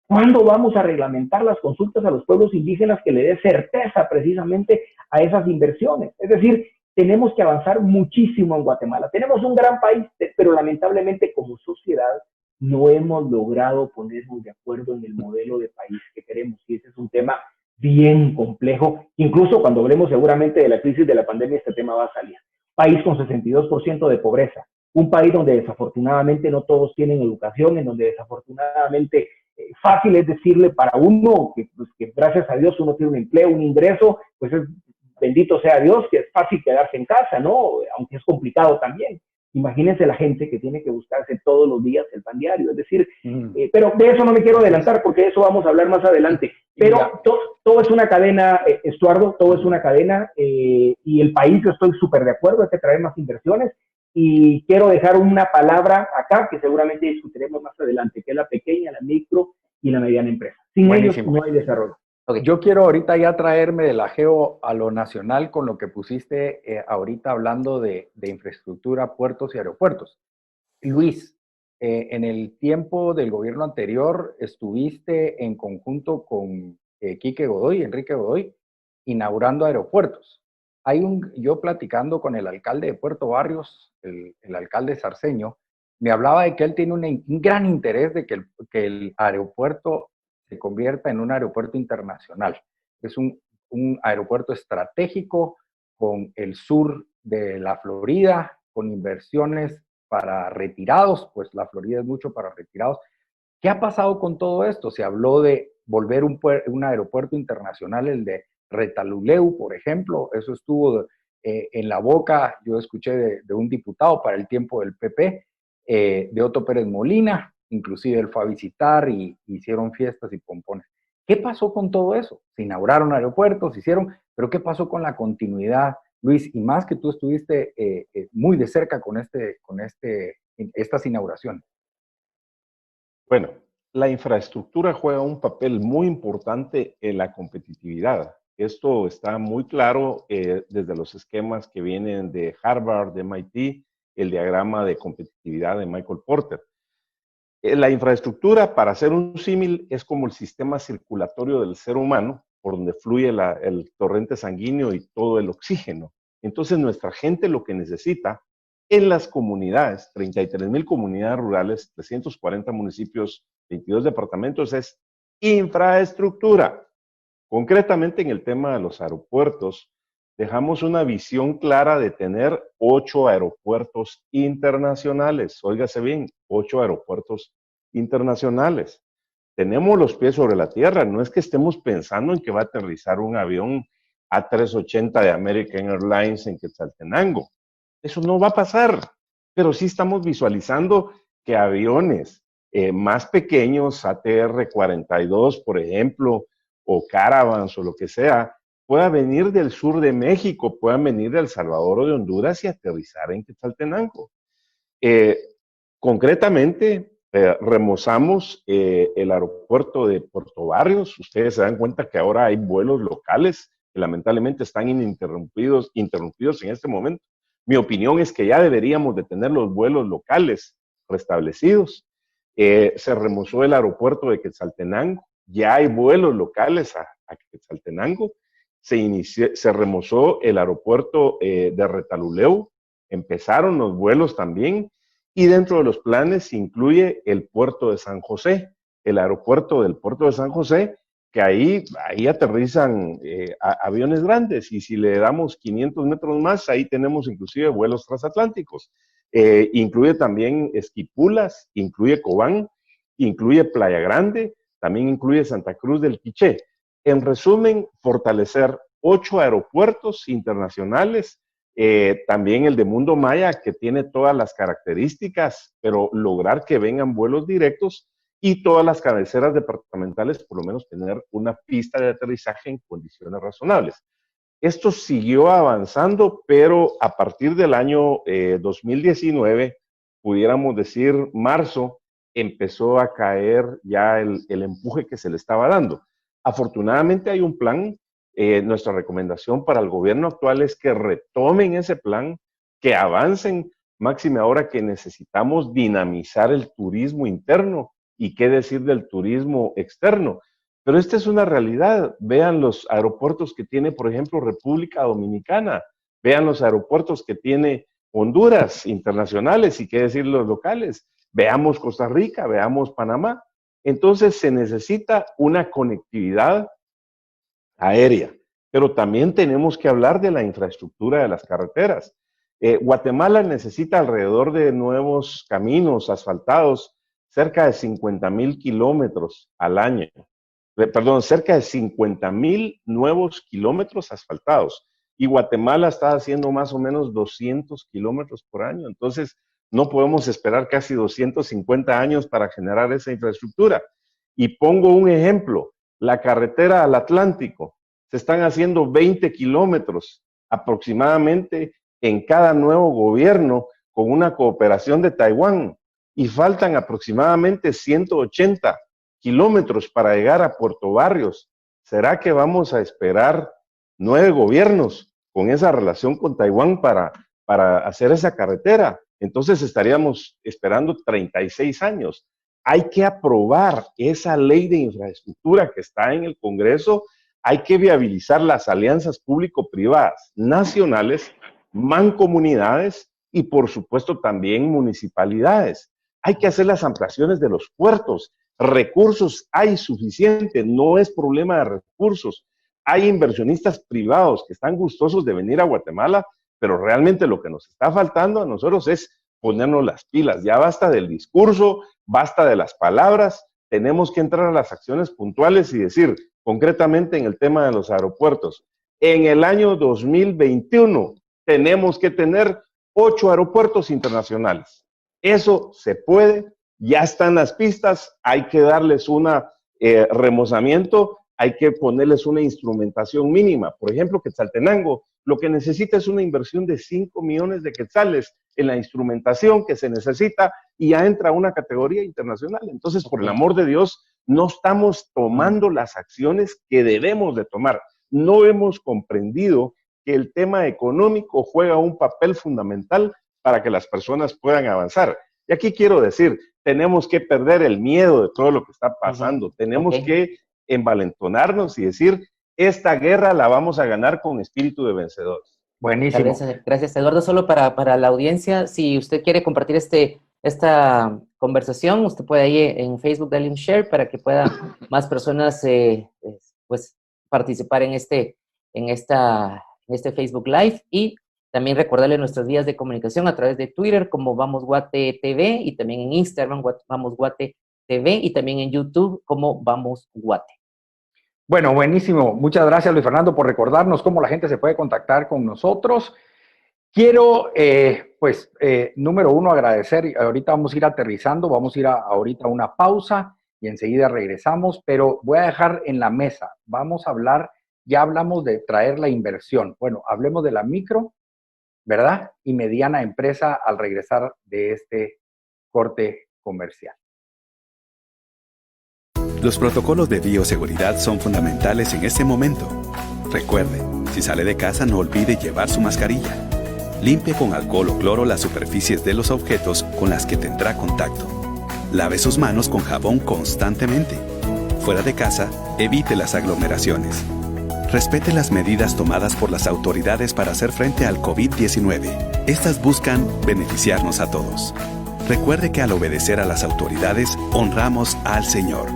¿Cuándo vamos a reglamentar las consultas a los pueblos indígenas que le dé certeza precisamente a esas inversiones? Es decir, tenemos que avanzar muchísimo en Guatemala. Tenemos un gran país, pero lamentablemente como sociedad no hemos logrado ponernos de acuerdo en el modelo de país que queremos. Y ese es un tema bien complejo. Incluso cuando hablemos seguramente de la crisis de la pandemia, este tema va a salir. País con 62% de pobreza. Un país donde desafortunadamente no todos tienen educación, en donde desafortunadamente fácil es decirle para uno que gracias a Dios uno tiene un empleo, un ingreso, pues bendito sea Dios, que es fácil quedarse en casa, ¿no? Aunque es complicado también. Imagínense la gente que tiene que buscarse todos los días el pan diario, es decir, pero de eso no me quiero adelantar porque de eso vamos a hablar más adelante. Pero todo es una cadena, Estuardo, todo es una cadena, y el país, yo estoy súper de acuerdo, hay que traer más inversiones, y quiero dejar una palabra acá que seguramente discutiremos más adelante, que es la pequeña, la micro y la mediana empresa. Sin ellos no hay desarrollo. Okay. Yo quiero ahorita ya traerme de la geo a lo nacional con lo que pusiste ahorita hablando de infraestructura, puertos y aeropuertos. Luis, en el tiempo del gobierno anterior estuviste en conjunto con Enrique Godoy, inaugurando aeropuertos. Yo platicando con el alcalde de Puerto Barrios, el alcalde Sarceño, me hablaba de que él tiene un gran interés de que el aeropuerto se convierta en un aeropuerto internacional. Es un aeropuerto estratégico con el sur de la Florida, con inversiones para retirados, pues la Florida es mucho para retirados. ¿Qué ha pasado con todo esto? Se habló de volver un aeropuerto internacional, el de Retalhuleu, por ejemplo. Eso estuvo en la boca, yo escuché de un diputado para el tiempo del PP, de Otto Pérez Molina, inclusive él fue a visitar y hicieron fiestas y pompones. ¿Qué pasó con todo eso? Se inauguraron aeropuertos, pero ¿qué pasó con la continuidad, Luis? Y más que tú estuviste muy de cerca con estas inauguraciones. Bueno, la infraestructura juega un papel muy importante en la competitividad. Esto está muy claro desde los esquemas que vienen de Harvard, de MIT, el diagrama de competitividad de Michael Porter. La infraestructura, para hacer un símil, es como el sistema circulatorio del ser humano, por donde fluye el torrente sanguíneo y todo el oxígeno. Entonces, nuestra gente lo que necesita en las comunidades, 33,000 comunidades rurales, 340 municipios, 22 departamentos, es infraestructura. Concretamente, en el tema de los aeropuertos, dejamos una visión clara de tener 8 aeropuertos internacionales. Óigase bien, 8 aeropuertos internacionales. Tenemos los pies sobre la tierra. No es que estemos pensando en que va a aterrizar un avión A380 de American Airlines en Quetzaltenango. Eso no va a pasar. Pero sí estamos visualizando que aviones más pequeños, ATR-42, por ejemplo, o Caravans o lo que sea, pueda venir del sur de México, puedan venir de El Salvador o de Honduras y aterrizar en Quetzaltenango. Concretamente, remozamos el aeropuerto de Puerto Barrios. Ustedes se dan cuenta que ahora hay vuelos locales que lamentablemente están interrumpidos en este momento. Mi opinión es que ya deberíamos de tener los vuelos locales restablecidos. Se remozó el aeropuerto de Quetzaltenango. Ya hay vuelos locales a Quetzaltenango. Se remozó el aeropuerto de Retalhuleu, empezaron los vuelos también, y dentro de los planes se incluye el puerto de San José, el aeropuerto del puerto de San José, que ahí aterrizan aviones grandes, y si le damos 500 metros más, ahí tenemos inclusive vuelos transatlánticos. Incluye también Esquipulas, incluye Cobán, incluye Playa Grande, también incluye Santa Cruz del Quiché. En resumen, fortalecer 8 aeropuertos internacionales, también el de Mundo Maya, que tiene todas las características, pero lograr que vengan vuelos directos, y todas las cabeceras departamentales, por lo menos tener una pista de aterrizaje en condiciones razonables. Esto siguió avanzando, pero a partir del año 2019, pudiéramos decir marzo, empezó a caer ya el empuje que se le estaba dando. Afortunadamente hay un plan. Nuestra recomendación para el gobierno actual es que retomen ese plan, que avancen, máxime ahora que necesitamos dinamizar el turismo interno, y qué decir del turismo externo. Pero esta es una realidad. Vean los aeropuertos que tiene, por ejemplo, República Dominicana. Vean los aeropuertos que tiene Honduras internacionales, y qué decir los locales. Veamos Costa Rica, veamos Panamá. Entonces se necesita una conectividad aérea, pero también tenemos que hablar de la infraestructura de las carreteras. Guatemala necesita alrededor de nuevos caminos asfaltados, cerca de 50,000 kilómetros al año. Perdón, cerca de 50,000 nuevos kilómetros asfaltados. Y Guatemala está haciendo más o menos 200 kilómetros por año. Entonces, no podemos esperar casi 250 años para generar esa infraestructura. Y pongo un ejemplo, la carretera al Atlántico. Se están haciendo 20 kilómetros aproximadamente en cada nuevo gobierno, con una cooperación de Taiwán, y faltan aproximadamente 180 kilómetros para llegar a Puerto Barrios. ¿Será que vamos a esperar 9 gobiernos con esa relación con Taiwán para hacer esa carretera? Entonces estaríamos esperando 36 años. Hay que aprobar esa ley de infraestructura que está en el Congreso. Hay que viabilizar las alianzas público-privadas nacionales, mancomunidades y, por supuesto, también municipalidades. Hay que hacer las ampliaciones de los puertos. Recursos hay suficiente, no es problema de recursos. Hay inversionistas privados que están gustosos de venir a Guatemala, pero realmente lo que nos está faltando a nosotros es ponernos las pilas. Ya basta del discurso, basta de las palabras, tenemos que entrar a las acciones puntuales y decir, concretamente en el tema de los aeropuertos, en el año 2021 tenemos que tener 8 aeropuertos internacionales. Eso se puede, ya están las pistas, hay que darles un remozamiento, hay que ponerles una instrumentación mínima. Por ejemplo, Quetzaltenango lo que necesita es una inversión de 5 millones de quetzales en la instrumentación que se necesita y ya entra a una categoría internacional. Entonces, por el amor de Dios, no estamos tomando las acciones que debemos de tomar. No hemos comprendido que el tema económico juega un papel fundamental para que las personas puedan avanzar. Y aquí quiero decir, tenemos que perder el miedo de todo lo que está pasando. Tenemos que envalentonarnos y decir, esta guerra la vamos a ganar con espíritu de vencedores. Buenísimo. Gracias, Eduardo. Solo para la audiencia, si usted quiere compartir esta conversación, usted puede ahí en Facebook darle un share para que pueda más personas pues, participar en este Facebook Live, y también recordarle nuestras vías de comunicación a través de Twitter como Vamos Guate TV, y también en Instagram Vamos Guate TV, y también en YouTube como Vamos Guate. Bueno, buenísimo. Muchas gracias, Luis Fernando, por recordarnos cómo la gente se puede contactar con nosotros. Quiero, número uno, agradecer. Ahorita vamos a ir aterrizando, vamos a ir ahorita a una pausa y enseguida regresamos, pero voy a dejar en la mesa. Vamos a hablar, ya hablamos de traer la inversión. Bueno, hablemos de la micro, ¿verdad? Y mediana empresa al regresar de este corte comercial. Los protocolos de bioseguridad son fundamentales en este momento. Recuerde, si sale de casa no olvide llevar su mascarilla. Limpie con alcohol o cloro las superficies de los objetos con las que tendrá contacto. Lave sus manos con jabón constantemente. Fuera de casa, evite las aglomeraciones. Respete las medidas tomadas por las autoridades para hacer frente al COVID-19. Estas buscan beneficiarnos a todos. Recuerde que al obedecer a las autoridades, honramos al Señor.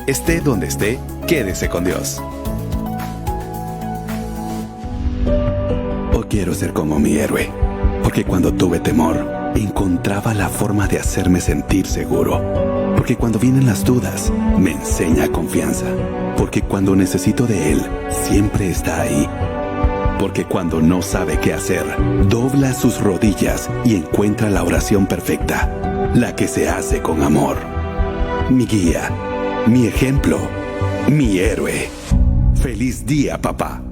Esté donde esté, quédese con Dios. Hoy quiero ser como mi héroe, porque cuando tuve temor, encontraba la forma de hacerme sentir seguro. Porque cuando vienen las dudas, me enseña confianza. Porque cuando necesito de Él, siempre está ahí. Porque cuando no sabe qué hacer, dobla sus rodillas y encuentra la oración perfecta, la que se hace con amor. Mi guía, mi ejemplo, mi héroe. ¡Feliz día, papá!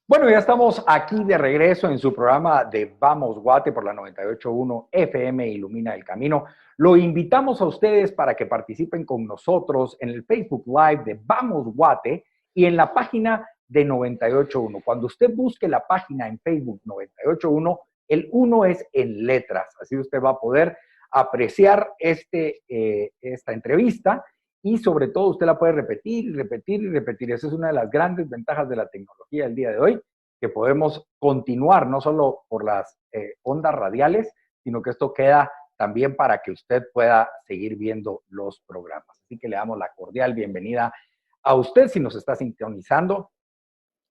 Bueno, ya estamos aquí de regreso en su programa de Vamos Guate por la 98.1 FM Ilumina el Camino. Lo invitamos a ustedes para que participen con nosotros en el Facebook Live de Vamos Guate y en la página de 98.1. Cuando usted busque la página en Facebook 98.1, el 1 es en letras. Así usted va a poder apreciar esta entrevista y sobre todo usted la puede repetir y repetir y repetir. Esa es una de las grandes ventajas de la tecnología del día de hoy, que podemos continuar no solo por las ondas radiales, sino que esto queda también para que usted pueda seguir viendo los programas. Así que le damos la cordial bienvenida a usted si nos está sintonizando.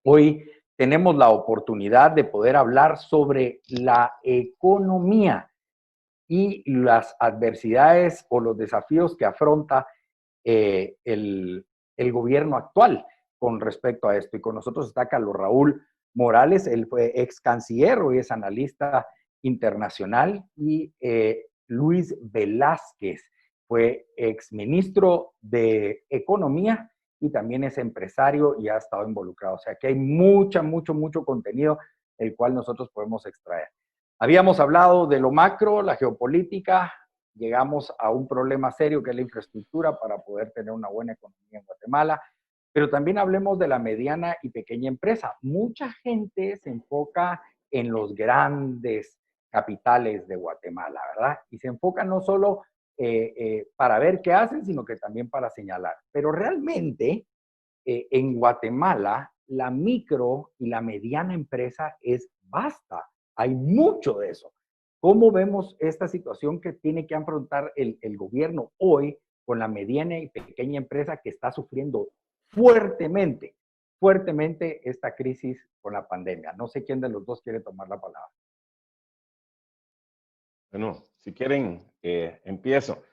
Hoy tenemos la oportunidad de poder hablar sobre la economía y las adversidades o los desafíos que afronta el gobierno actual con respecto a esto. Y con nosotros está Carlos Raúl Morales, él fue ex canciller, hoy es analista internacional, y Luis Velázquez fue ex ministro de Economía y también es empresario y ha estado involucrado. O sea que hay mucho contenido el cual nosotros podemos extraer. Habíamos hablado de lo macro, la geopolítica, llegamos a un problema serio que es la infraestructura para poder tener una buena economía en Guatemala, pero también hablemos de la mediana y pequeña empresa. Mucha gente se enfoca en los grandes capitales de Guatemala, ¿verdad? Y se enfoca no solo para ver qué hacen, sino que también para señalar. Pero realmente en Guatemala la micro y la mediana empresa es vasta. Hay mucho de eso. ¿Cómo vemos esta situación que tiene que afrontar el gobierno hoy con la mediana y pequeña empresa que está sufriendo fuertemente esta crisis con la pandemia? No sé quién de los dos quiere tomar la palabra. Bueno, si quieren, empiezo.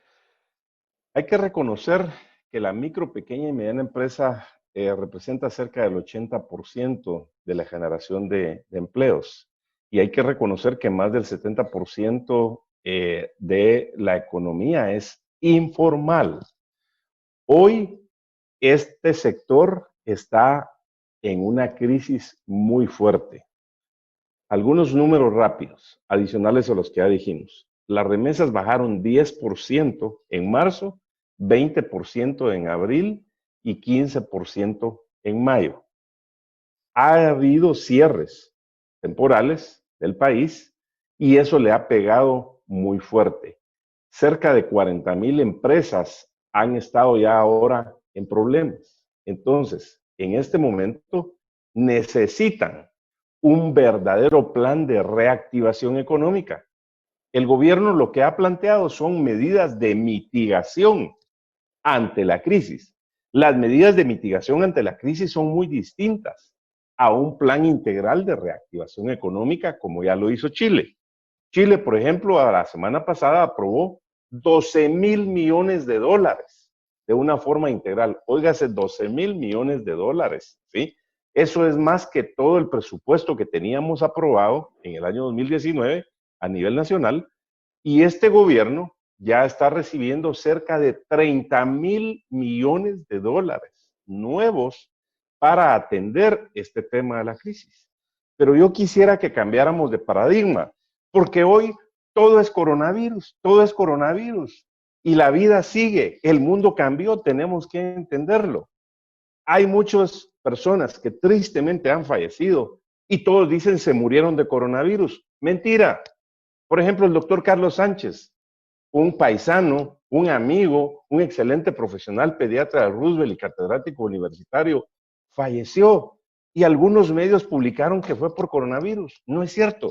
Hay que reconocer que la micro, pequeña y mediana empresa representa cerca del 80% de la generación de empleos. Y hay que reconocer que más del 70% de la economía es informal. Hoy este sector está en una crisis muy fuerte. Algunos números rápidos, adicionales a los que ya dijimos. Las remesas bajaron 10% en marzo, 20% en abril y 15% en mayo. Ha habido cierres temporales del país y eso le ha pegado muy fuerte. Cerca de 40,000 empresas han estado ya ahora en problemas. Entonces, en este momento necesitan un verdadero plan de reactivación económica. El gobierno lo que ha planteado son medidas de mitigación ante la crisis. Las medidas de mitigación ante la crisis son muy distintas a un plan integral de reactivación económica como ya lo hizo Chile. Chile, por ejemplo, a la semana pasada aprobó 12,000 millones de dólares de una forma integral. Óigase, 12,000 millones de dólares, ¿sí? Eso es más que todo el presupuesto que teníamos aprobado en el año 2019 a nivel nacional, y este gobierno ya está recibiendo cerca de 30,000 millones de dólares nuevos para atender este tema de la crisis. Pero yo quisiera que cambiáramos de paradigma, porque hoy todo es coronavirus, y la vida sigue, el mundo cambió, tenemos que entenderlo. Hay muchas personas que tristemente han fallecido y todos dicen se murieron de coronavirus. Mentira. Por ejemplo, el doctor Carlos Sánchez, un paisano, un amigo, un excelente profesional pediatra de Roosevelt y catedrático universitario, falleció y algunos medios publicaron que fue por coronavirus. No es cierto.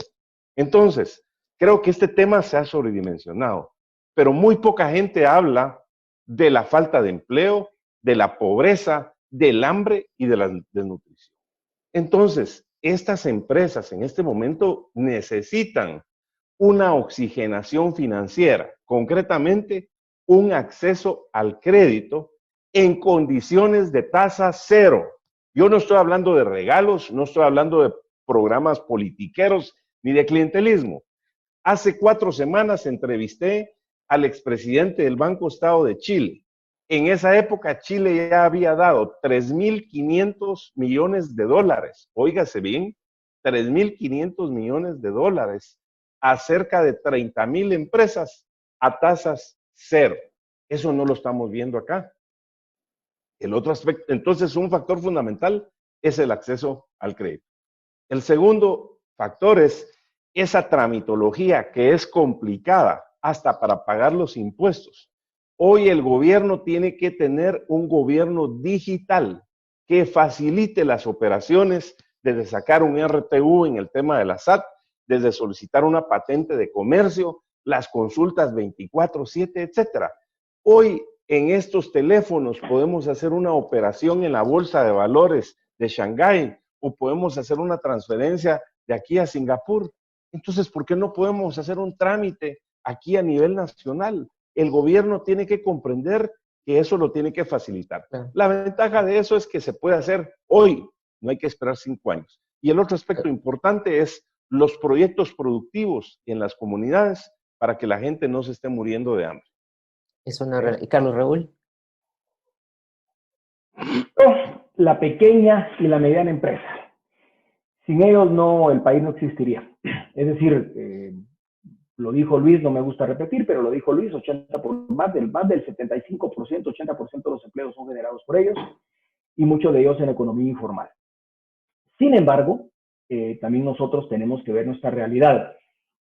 Entonces, creo que este tema se ha sobredimensionado, pero muy poca gente habla de la falta de empleo, de la pobreza, del hambre y de la desnutrición. Entonces, estas empresas en este momento necesitan una oxigenación financiera, concretamente un acceso al crédito en condiciones de tasa cero. Yo no estoy hablando de regalos, no estoy hablando de programas politiqueros ni de clientelismo. Hace 4 semanas entrevisté al expresidente del Banco Estado de Chile. En esa época Chile ya había dado 3.500 millones de dólares. Óigase bien, 3.500 millones de dólares a cerca de 30,000 empresas a tasas cero. Eso no lo estamos viendo acá. El otro aspecto, entonces, un factor fundamental es el acceso al crédito. El segundo factor es esa tramitología que es complicada hasta para pagar los impuestos. Hoy el gobierno tiene que tener un gobierno digital que facilite las operaciones desde sacar un RTU en el tema de la SAT, desde solicitar una patente de comercio, las consultas 24/7, etcétera. Hoy en estos teléfonos podemos hacer una operación en la bolsa de valores de Shanghái o podemos hacer una transferencia de aquí a Singapur. Entonces, ¿por qué no podemos hacer un trámite aquí a nivel nacional? El gobierno tiene que comprender que eso lo tiene que facilitar. La ventaja de eso es que se puede hacer hoy, no hay que esperar 5 años. Y el otro aspecto importante es los proyectos productivos en las comunidades para que la gente no se esté muriendo de hambre. ¿Y Carlos Raúl? La pequeña y la mediana empresa. Sin ellos el país no existiría. Es decir, lo dijo Luis, no me gusta repetir, pero lo dijo Luis, más del 75%, 80% de los empleos son generados por ellos y muchos de ellos en economía informal. Sin embargo, también nosotros tenemos que ver nuestra realidad.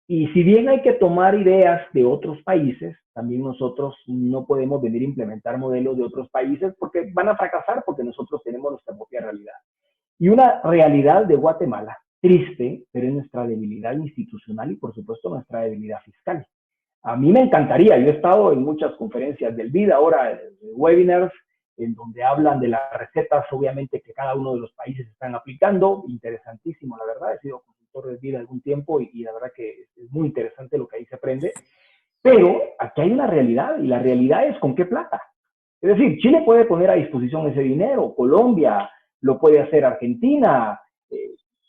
Y si bien hay que tomar ideas de otros países, también nosotros no podemos venir a implementar modelos de otros países porque van a fracasar porque nosotros tenemos nuestra propia realidad. Y una realidad de Guatemala triste, pero es nuestra debilidad institucional y, por supuesto, nuestra debilidad fiscal. A mí me encantaría, yo he estado en muchas conferencias del BID, ahora webinars, en donde hablan de las recetas, obviamente, que cada uno de los países están aplicando. Interesantísimo, la verdad. He sido consultor del BID algún tiempo y la verdad que es muy interesante lo que ahí se aprende. Pero aquí hay una realidad, y la realidad es con qué plata. Es decir, Chile puede poner a disposición ese dinero, Colombia, lo puede hacer Argentina,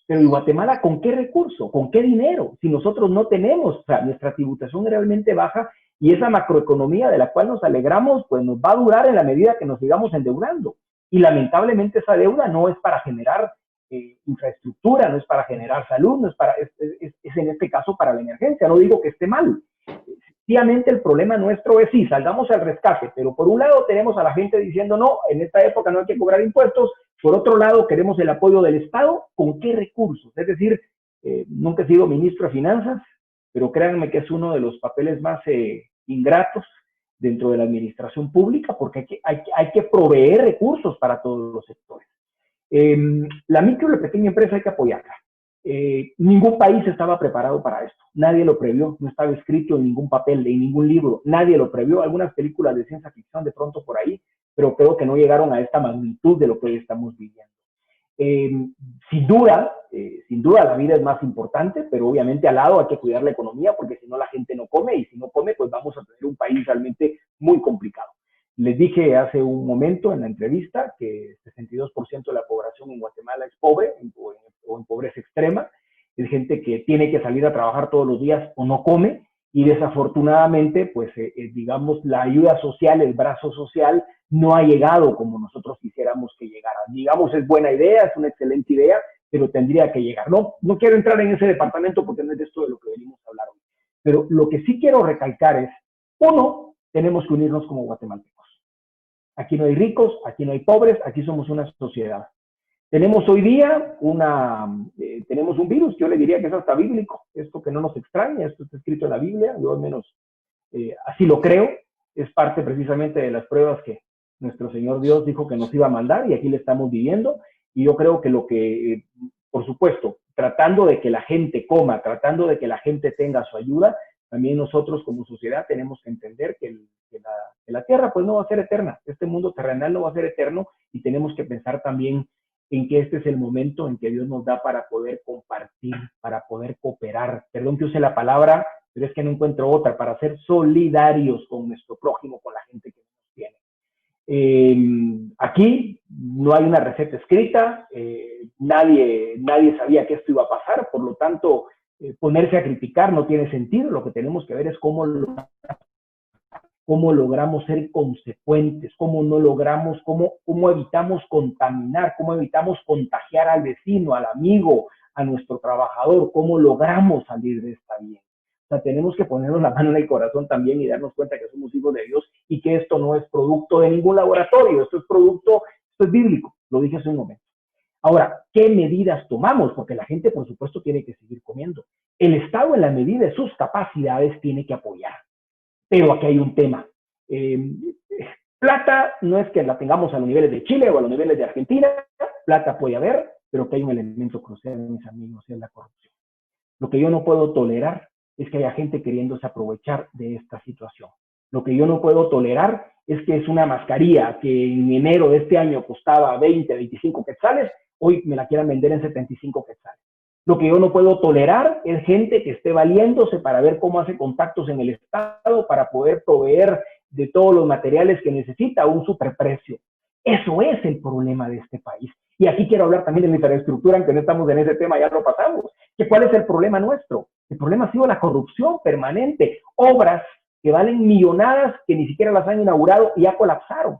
pero ¿y Guatemala con qué recurso? ¿Con qué dinero? Si nosotros no tenemos, o sea, nuestra tributación es realmente baja y esa macroeconomía de la cual nos alegramos, pues nos va a durar en la medida que nos sigamos endeudando. Y lamentablemente esa deuda no es para generar infraestructura, no es para generar salud, no es para, es en este caso para la emergencia. No digo que esté mal. Efectivamente, el problema nuestro es sí, salgamos al rescate, pero por un lado tenemos a la gente diciendo no, en esta época no hay que cobrar impuestos, por otro lado queremos el apoyo del Estado, ¿con qué recursos? Es decir, nunca he sido ministro de Finanzas, pero créanme que es uno de los papeles más ingratos dentro de la administración pública, porque hay que proveer recursos para todos los sectores. La micro y la pequeña empresa hay que apoyarla. Ningún país estaba preparado para esto, nadie lo previó, no estaba escrito en ningún papel, en ningún libro, nadie lo previó, algunas películas de ciencia ficción de pronto por ahí, pero creo que no llegaron a esta magnitud de lo que hoy estamos viviendo. Sin duda la vida es más importante, pero obviamente al lado hay que cuidar la economía, porque si no la gente no come, y si no come, pues vamos a tener un país realmente muy complicado. Les dije hace un momento en la entrevista que 62% de la población en Guatemala es pobre o en pobreza extrema. Es gente que tiene que salir a trabajar todos los días o no come, y desafortunadamente, pues digamos, la ayuda social, el brazo social, no ha llegado como nosotros quisiéramos que llegara. Digamos, es buena idea, es una excelente idea, pero tendría que llegar. No quiero entrar en ese departamento porque no es de esto de lo que venimos a hablar hoy. Pero lo que sí quiero recalcar es, uno, tenemos que unirnos como guatemaltecos. Aquí no hay ricos, aquí no hay pobres, aquí somos una sociedad. Tenemos hoy día tenemos un virus, yo le diría que es hasta bíblico, esto que no nos extraña, esto está escrito en la Biblia, yo al menos así lo creo, es parte precisamente de las pruebas que nuestro Señor Dios dijo que nos iba a mandar, y aquí le estamos viviendo, y yo creo que por supuesto, tratando de que la gente coma, tratando de que la gente tenga su ayuda, también nosotros como sociedad tenemos que entender que la tierra pues no va a ser eterna, este mundo terrenal no va a ser eterno, y tenemos que pensar también en que este es el momento en que Dios nos da para poder compartir, para poder cooperar. Perdón que use la palabra, pero es que no encuentro otra, para ser solidarios con nuestro prójimo, con la gente que nos tiene. Aquí no hay una receta escrita, nadie sabía que esto iba a pasar, por lo tanto, ponerse a criticar no tiene sentido. Lo que tenemos que ver es cómo logramos ser consecuentes, cómo evitamos contaminar, cómo evitamos contagiar al vecino, al amigo, a nuestro trabajador, cómo logramos salir de esta bien. O sea, tenemos que ponernos la mano en el corazón también y darnos cuenta que somos hijos de Dios y que esto no es producto de ningún laboratorio, esto es bíblico, lo dije hace un momento. Ahora, ¿qué medidas tomamos? Porque la gente, por supuesto, tiene que seguir comiendo. El Estado, en la medida de sus capacidades, tiene que apoyar. Pero aquí hay un tema. Plata no es que la tengamos a los niveles de Chile o a los niveles de Argentina, plata puede haber, pero que hay un elemento crucial, mis amigos, es la corrupción. Lo que yo no puedo tolerar es que haya gente queriéndose aprovechar de esta situación. Lo que yo no puedo tolerar es que es una mascarilla que en enero de este año costaba 20, 25 quetzales, hoy me la quieran vender en 75 quetzales. Lo que yo no puedo tolerar es gente que esté valiéndose para ver cómo hace contactos en el Estado para poder proveer de todos los materiales que necesita a un superprecio. Eso es el problema de este país. Y aquí quiero hablar también de la infraestructura, aunque no estamos en ese tema, ya lo pasamos. ¿Cuál es el problema nuestro? El problema ha sido la corrupción permanente. Obras que valen millonadas que ni siquiera las han inaugurado y ya colapsaron.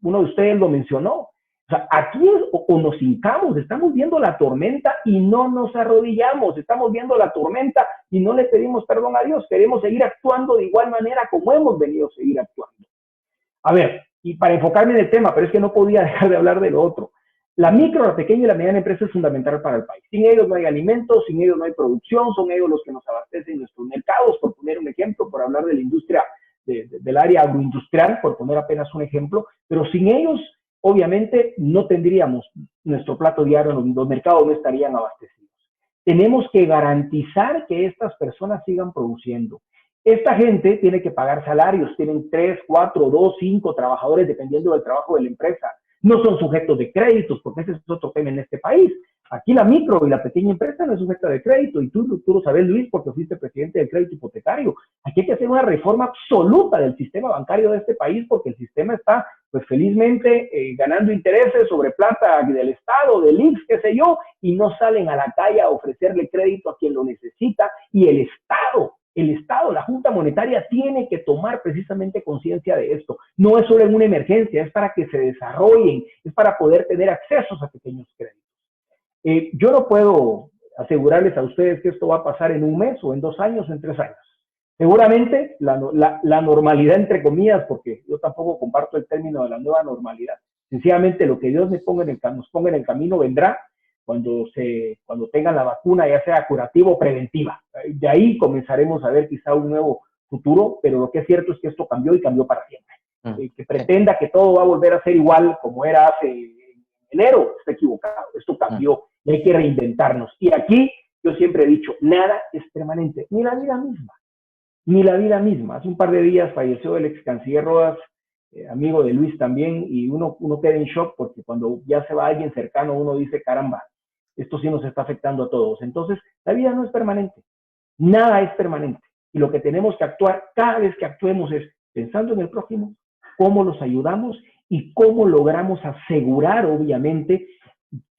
Uno de ustedes lo mencionó. O sea, aquí o nos hincamos, estamos viendo la tormenta y no nos arrodillamos, estamos viendo la tormenta y no le pedimos perdón a Dios, queremos seguir actuando de igual manera como hemos venido a seguir actuando. A ver, y para enfocarme en el tema, pero es que no podía dejar de hablar de lo otro. La micro, la pequeña y la mediana empresa es fundamental para el país. Sin ellos no hay alimentos, sin ellos no hay producción, son ellos los que nos abastecen nuestros mercados, por poner un ejemplo, por hablar de la industria, del área agroindustrial, por poner apenas un ejemplo, pero sin ellos obviamente no tendríamos nuestro plato diario, los mercados no estarían abastecidos. tenemos que garantizar que estas personas sigan produciendo. Esta gente tiene que pagar salarios, tienen 3, 4, 2, 5 trabajadores dependiendo del trabajo de la empresa. No son sujetos de créditos, porque ese es otro tema en este país. Aquí la micro y la pequeña empresa no es sujeta de crédito, y tú lo sabes, Luis, porque fuiste presidente del crédito hipotecario. Aquí hay que hacer una reforma absoluta del sistema bancario de este país, porque el sistema está, pues felizmente, ganando intereses sobre plata del Estado, del IX, qué sé yo, y no salen a la calle a ofrecerle crédito a quien lo necesita, y el Estado, la Junta Monetaria tiene que tomar precisamente conciencia de esto. No es solo en una emergencia, es para que se desarrollen, es para poder tener accesos a pequeños créditos. Yo no puedo asegurarles a ustedes que esto va a pasar en un mes o en 2 años o en 3 años. Seguramente la normalidad, entre comillas, porque yo tampoco comparto el término de la nueva normalidad. Sencillamente lo que Dios nos ponga en el camino vendrá cuando tengan la vacuna, ya sea curativa o preventiva. De ahí comenzaremos a ver quizá un nuevo futuro, pero lo que es cierto es que esto cambió y cambió para siempre. Que pretenda que todo va a volver a ser igual como era hace enero, está equivocado. Esto cambió y hay que reinventarnos. Y aquí yo siempre he dicho, nada es permanente, ni la vida misma. Ni la vida misma. Hace un par de días falleció el ex canciller Rodas, amigo de Luis también, y uno queda en shock porque cuando ya se va alguien cercano uno dice, caramba, esto sí nos está afectando a todos. Entonces, la vida no es permanente. Nada es permanente. Y lo que tenemos que actuar cada vez que actuemos es pensando en el prójimo, cómo los ayudamos y cómo logramos asegurar, obviamente,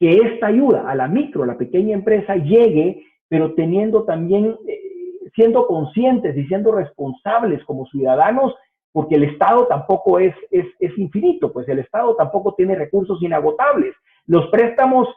que esta ayuda a la micro, a la pequeña empresa llegue, pero teniendo también, siendo conscientes y siendo responsables como ciudadanos, porque el Estado tampoco es infinito, pues el Estado tampoco tiene recursos inagotables. Los préstamos,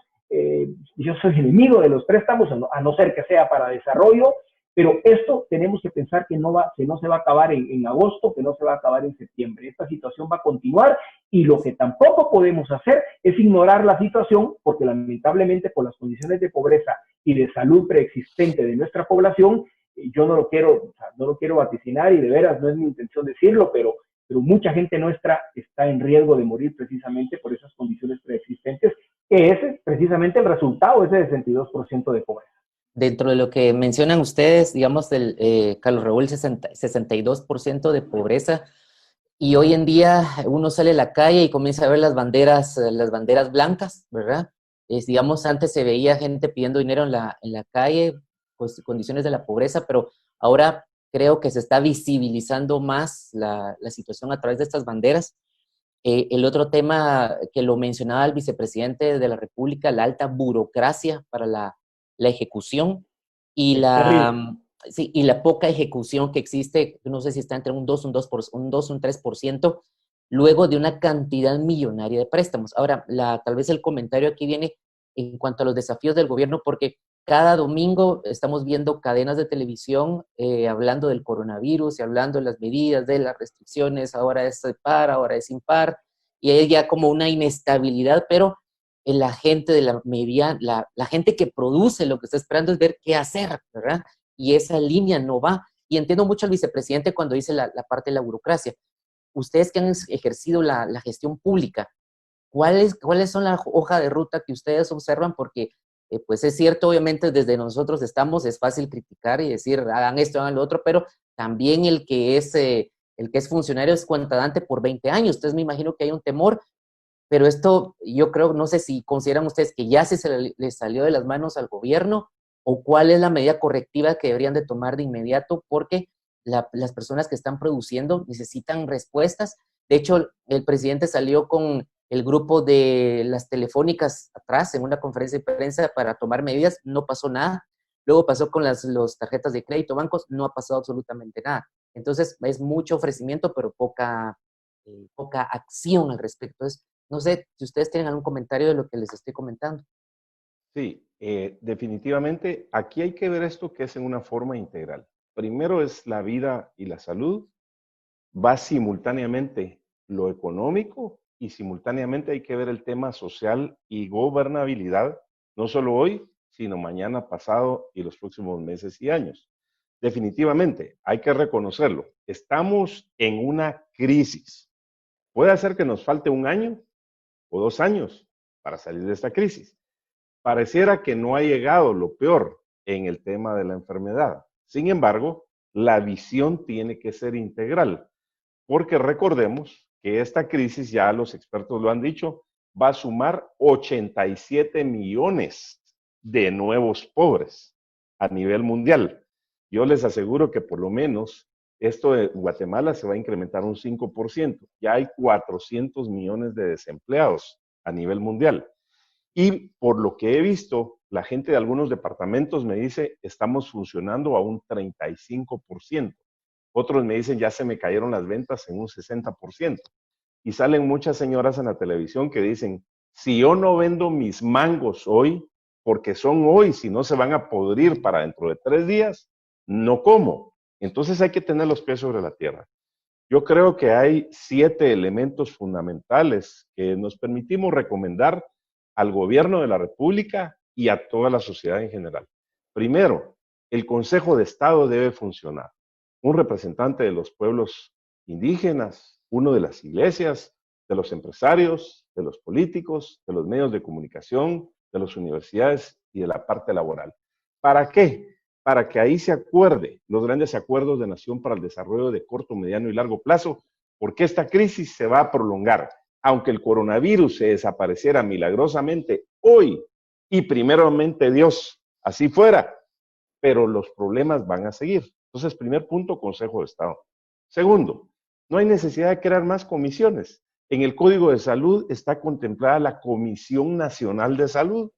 yo soy enemigo de los préstamos, a no ser que sea para desarrollo, pero esto tenemos que pensar que no se va a acabar en agosto, que no se va a acabar en septiembre. Esta situación va a continuar y lo que tampoco podemos hacer es ignorar la situación, porque lamentablemente por las condiciones de pobreza y de salud preexistente de nuestra población, yo no lo quiero vaticinar y de veras no es mi intención decirlo, pero mucha gente nuestra está en riesgo de morir precisamente por esas condiciones preexistentes, que es precisamente el resultado de ese 62% de pobreza. Dentro de lo que mencionan ustedes, digamos, Carlos Raúl, 62% de pobreza, y hoy en día uno sale a la calle y comienza a ver las banderas blancas, ¿verdad? Digamos, antes se veía gente pidiendo dinero en la calle, pues condiciones de la pobreza, pero ahora creo que se está visibilizando más la situación a través de estas banderas. El otro tema que lo mencionaba el vicepresidente de la República, la alta burocracia para la ejecución y la poca ejecución que existe, no sé si está entre un 2, un 3%, luego de una cantidad millonaria de préstamos. Ahora, tal vez el comentario aquí viene en cuanto a los desafíos del gobierno, porque cada domingo estamos viendo cadenas de televisión hablando del coronavirus y hablando de las medidas, de las restricciones, ahora es par, ahora es impar, y hay ya como una inestabilidad, pero la gente de la gente que produce lo que está esperando es ver qué hacer, ¿verdad? Y esa línea no va. Y entiendo mucho al vicepresidente cuando dice la parte de la burocracia. Ustedes que han ejercido la gestión pública, ¿cuáles son la hoja de ruta que ustedes observan? Porque pues es cierto, obviamente desde nosotros es fácil criticar y decir, hagan esto, hagan lo otro, pero también el que es funcionario es cuentadante por 20 años. Entonces me imagino que hay un temor, pero esto yo creo, no sé si consideran ustedes que ya se les salió de las manos al gobierno o cuál es la medida correctiva que deberían de tomar de inmediato, porque las personas que están produciendo necesitan respuestas. De hecho, el presidente salió con el grupo de las telefónicas atrás en una conferencia de prensa para tomar medidas, no pasó nada. Luego pasó con las tarjetas de crédito, bancos, no ha pasado absolutamente nada. Entonces, es mucho ofrecimiento, pero poca acción al respecto. Entonces, no sé si ustedes tienen algún comentario de lo que les estoy comentando. Sí, definitivamente aquí hay que ver esto que es en una forma integral. Primero es la vida y la salud, va simultáneamente lo económico y simultáneamente hay que ver el tema social y gobernabilidad, no solo hoy, sino mañana, pasado y los próximos meses y años. Definitivamente, hay que reconocerlo. Estamos en una crisis. Puede ser que nos falte 1 año o 2 años para salir de esta crisis. pareciera que no ha llegado lo peor en el tema de la enfermedad. Sin embargo, la visión tiene que ser integral, porque recordemos que esta crisis, ya los expertos lo han dicho, va a sumar 87 millones de nuevos pobres a nivel mundial. Yo les aseguro que por lo menos esto de Guatemala se va a incrementar un 5%. Ya hay 400 millones de desempleados a nivel mundial. Y por lo que he visto, la gente de algunos departamentos me dice, estamos funcionando a un 35%. Otros me dicen, ya se me cayeron las ventas en un 60%. Y salen muchas señoras en la televisión que dicen, si yo no vendo mis mangos hoy, porque son hoy, si no se van a podrir para dentro de 3 días, no como. Entonces hay que tener los pies sobre la tierra. Yo creo que hay 7 elementos fundamentales que nos permitimos recomendar al gobierno de la República y a toda la sociedad en general. Primero, el Consejo de Estado debe funcionar. Un representante de los pueblos indígenas, uno de las iglesias, de los empresarios, de los políticos, de los medios de comunicación, de las universidades y de la parte laboral. ¿Para qué? Para que ahí se acuerde los grandes acuerdos de nación para el desarrollo de corto, mediano y largo plazo, porque esta crisis se va a prolongar. Aunque el coronavirus se desapareciera milagrosamente hoy, y primeramente Dios, así fuera, pero los problemas van a seguir. Entonces, primer punto, Consejo de Estado. Segundo, no hay necesidad de crear más comisiones. En el Código de Salud está contemplada la Comisión Nacional de Salud.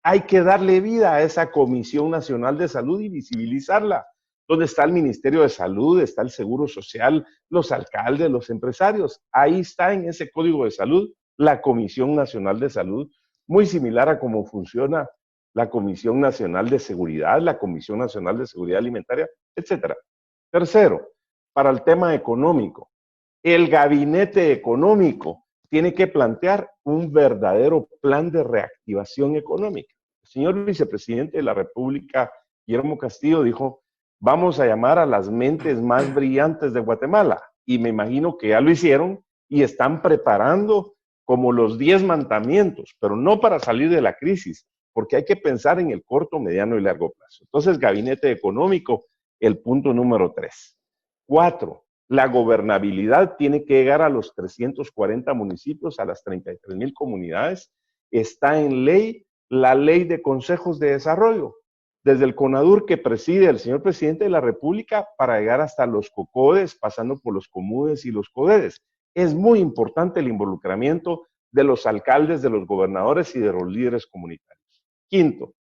Hay que darle vida a esa Comisión Nacional de Salud y visibilizarla. ¿Dónde está el Ministerio de Salud? Está el Seguro Social, los alcaldes, los empresarios. Ahí está en ese Código de Salud la Comisión Nacional de Salud, muy similar a cómo funciona la Comisión Nacional de Seguridad, la Comisión Nacional de Seguridad Alimentaria, etc. Tercero, para el tema económico, el gabinete económico tiene que plantear un verdadero plan de reactivación económica. El señor vicepresidente de la República, Guillermo Castillo, dijo, vamos a llamar a las mentes más brillantes de Guatemala. Y me imagino que ya lo hicieron y están preparando como los 10 mandamientos, pero no para salir de la crisis, porque hay que pensar en el corto, mediano y largo plazo. Entonces, gabinete económico, el punto número 3. 4. La gobernabilidad tiene que llegar a los 340 municipios, a las 33,000 comunidades. Está en ley la ley de consejos de desarrollo, desde el CONADUR que preside el señor presidente de la República para llegar hasta los COCODES, pasando por los COMUDES y los CODEDES. Es muy importante el involucramiento de los alcaldes, de los gobernadores y de los líderes comunitarios. Quinto,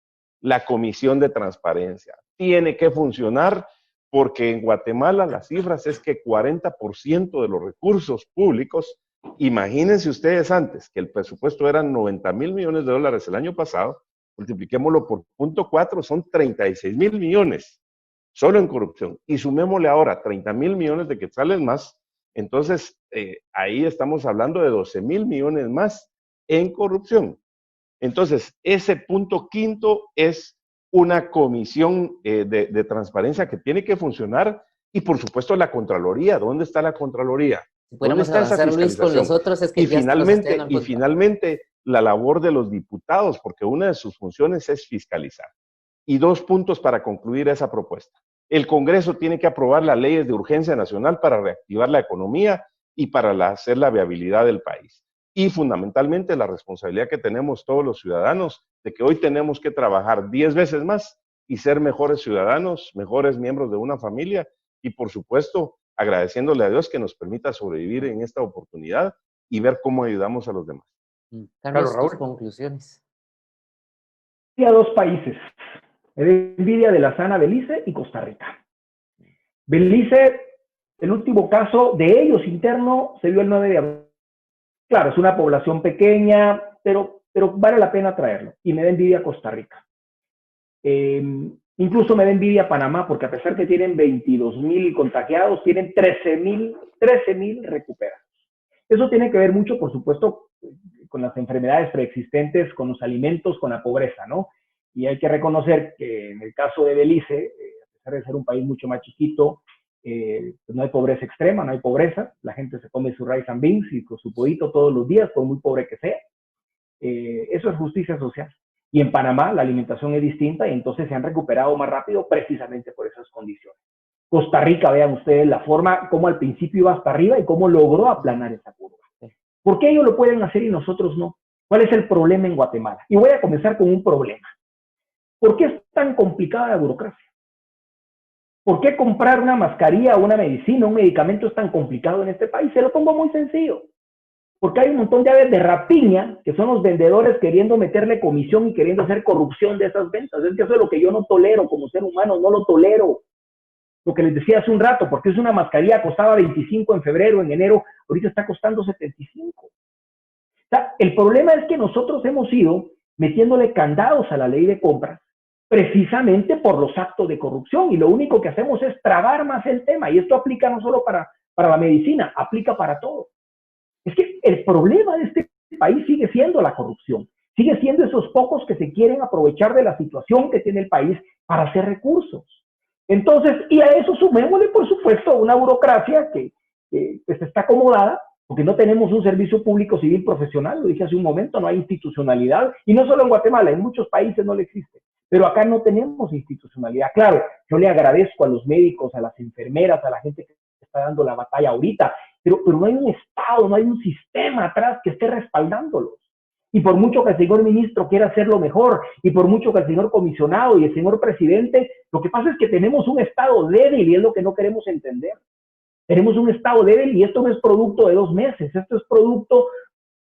la Comisión de Transparencia. Tiene que funcionar porque en Guatemala las cifras es que 40% de los recursos públicos, imagínense ustedes antes que el presupuesto eran 90,000 millones de dólares el año pasado, multipliquémoslo por 0.4, son 36,000 millones solo en corrupción. Y sumémosle ahora 30,000 millones de quetzales más, entonces ahí estamos hablando de 12,000 millones más en corrupción. Entonces, ese punto quinto es una comisión de transparencia que tiene que funcionar y, por supuesto, la Contraloría. ¿Dónde está la Contraloría? Si pudiéramos avanzar, Luis, con los otros, es que y finalmente, la labor de los diputados, porque una de sus funciones es fiscalizar. Y 2 puntos para concluir esa propuesta. El Congreso tiene que aprobar las leyes de urgencia nacional para reactivar la economía y para hacer la viabilidad del país. Y fundamentalmente la responsabilidad que tenemos todos los ciudadanos de que hoy tenemos que trabajar 10 veces más y ser mejores ciudadanos, mejores miembros de una familia y por supuesto agradeciéndole a Dios que nos permita sobrevivir en esta oportunidad y ver cómo ayudamos a los demás. Carlos, tus conclusiones. Y a 2 países, me da envidia de la sana Belice y Costa Rica. Belice, el último caso de ellos interno se vio el 9 de abril. Claro, es una población pequeña, pero vale la pena traerlo. Y me da envidia Costa Rica. Incluso me da envidia Panamá, porque a pesar que tienen 22,000 contagiados, tienen 13,000 recuperados. Eso tiene que ver mucho, por supuesto, con las enfermedades preexistentes, con los alimentos, con la pobreza, ¿no? Y hay que reconocer que en el caso de Belice, a pesar de ser un país mucho más chiquito, pues no hay pobreza extrema, no hay pobreza. La gente se come su rice and beans y con su pollito todos los días, por muy pobre que sea. Eso es justicia social. Y en Panamá la alimentación es distinta y entonces se han recuperado más rápido precisamente por esas condiciones. Costa Rica, vean ustedes la forma como al principio iba hasta arriba y cómo logró aplanar esa curva. ¿Por qué ellos lo pueden hacer y nosotros no? ¿Cuál es el problema en Guatemala? Y voy a comenzar con un problema. ¿Por qué es tan complicada la burocracia? ¿Por qué comprar una mascarilla, una medicina, un medicamento es tan complicado en este país? Se lo pongo muy sencillo. Porque hay un montón de aves de rapiña, que son los vendedores queriendo meterle comisión y queriendo hacer corrupción de esas ventas. Es que eso es lo que yo no tolero como ser humano, no lo tolero. Lo que les decía hace un rato, porque es una mascarilla, costaba 25 en febrero, en enero, ahorita está costando 75. O sea, el problema es que nosotros hemos ido metiéndole candados a la ley de compras precisamente por los actos de corrupción y lo único que hacemos es trabar más el tema y esto aplica no solo para la medicina, aplica para todo. Es que el problema de este país sigue siendo la corrupción, sigue siendo esos pocos que se quieren aprovechar de la situación que tiene el país para hacer recursos. Entonces, y a eso sumémosle, por supuesto, una burocracia que está acomodada, porque no tenemos un servicio público civil profesional, lo dije hace un momento, no hay institucionalidad, y no solo en Guatemala, en muchos países no le existe, pero acá no tenemos institucionalidad. Claro, yo le agradezco a los médicos, a las enfermeras, a la gente que está dando la batalla ahorita, pero no hay un Estado, no hay un sistema atrás que esté respaldándolos. Y por mucho que el señor ministro quiera hacerlo mejor, y por mucho que el señor comisionado y el señor presidente, lo que pasa es que tenemos un Estado débil y es lo que no queremos entender. Tenemos un Estado débil y esto no es producto de 2 meses, esto es producto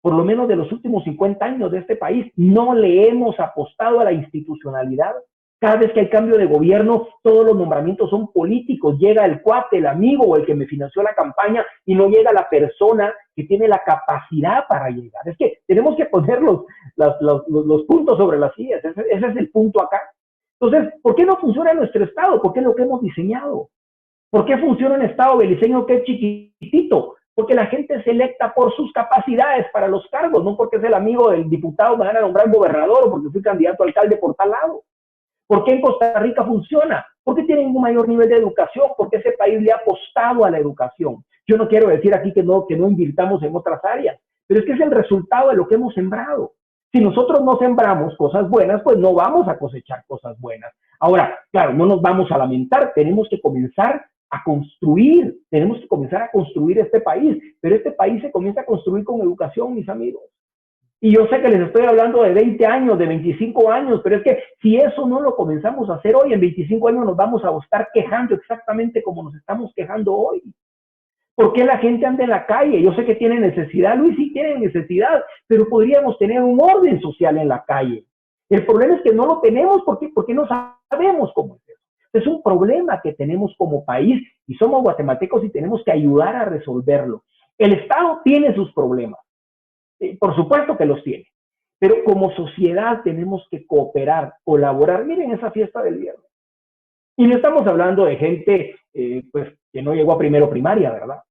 por lo menos de los últimos 50 años de este país. No le hemos apostado a la institucionalidad. Cada vez que hay cambio de gobierno, todos los nombramientos son políticos. Llega el cuate, el amigo o el que me financió la campaña y no llega la persona que tiene la capacidad para llegar. Es que tenemos que poner los puntos sobre las sillas. Ese es el punto acá. Entonces, ¿por qué no funciona nuestro Estado? Porque es lo que hemos diseñado. ¿Por qué funciona un Estado beliceño que es chiquitito? Porque la gente se electa por sus capacidades para los cargos, no porque es el amigo del diputado, me van a nombrar gobernador o porque fui candidato a alcalde por tal lado. ¿Por qué en Costa Rica funciona? Porque tienen un mayor nivel de educación, porque ese país le ha apostado a la educación. Yo no quiero decir aquí que no invirtamos en otras áreas, pero es que es el resultado de lo que hemos sembrado. Si nosotros no sembramos cosas buenas, pues no vamos a cosechar cosas buenas. Ahora, claro, no nos vamos a lamentar, tenemos que comenzar a construir, tenemos que comenzar a construir este país, pero este país se comienza a construir con educación, mis amigos. Y yo sé que les estoy hablando de 20 años, de 25 años, pero es que si eso no lo comenzamos a hacer hoy, en 25 años nos vamos a estar quejando exactamente como nos estamos quejando hoy. ¿Por qué la gente anda en la calle? Yo sé que tienen necesidad, Luis, sí tienen necesidad, pero podríamos tener un orden social en la calle. El problema es que no lo tenemos porque no sabemos cómo es eso. Es un problema que tenemos como país y somos guatemaltecos y tenemos que ayudar a resolverlo. El Estado tiene sus problemas. Por supuesto que los tiene, pero como sociedad tenemos que cooperar, colaborar. Miren esa fiesta del viernes. Y no estamos hablando de gente pues, que no llegó a primero primaria, ¿verdad?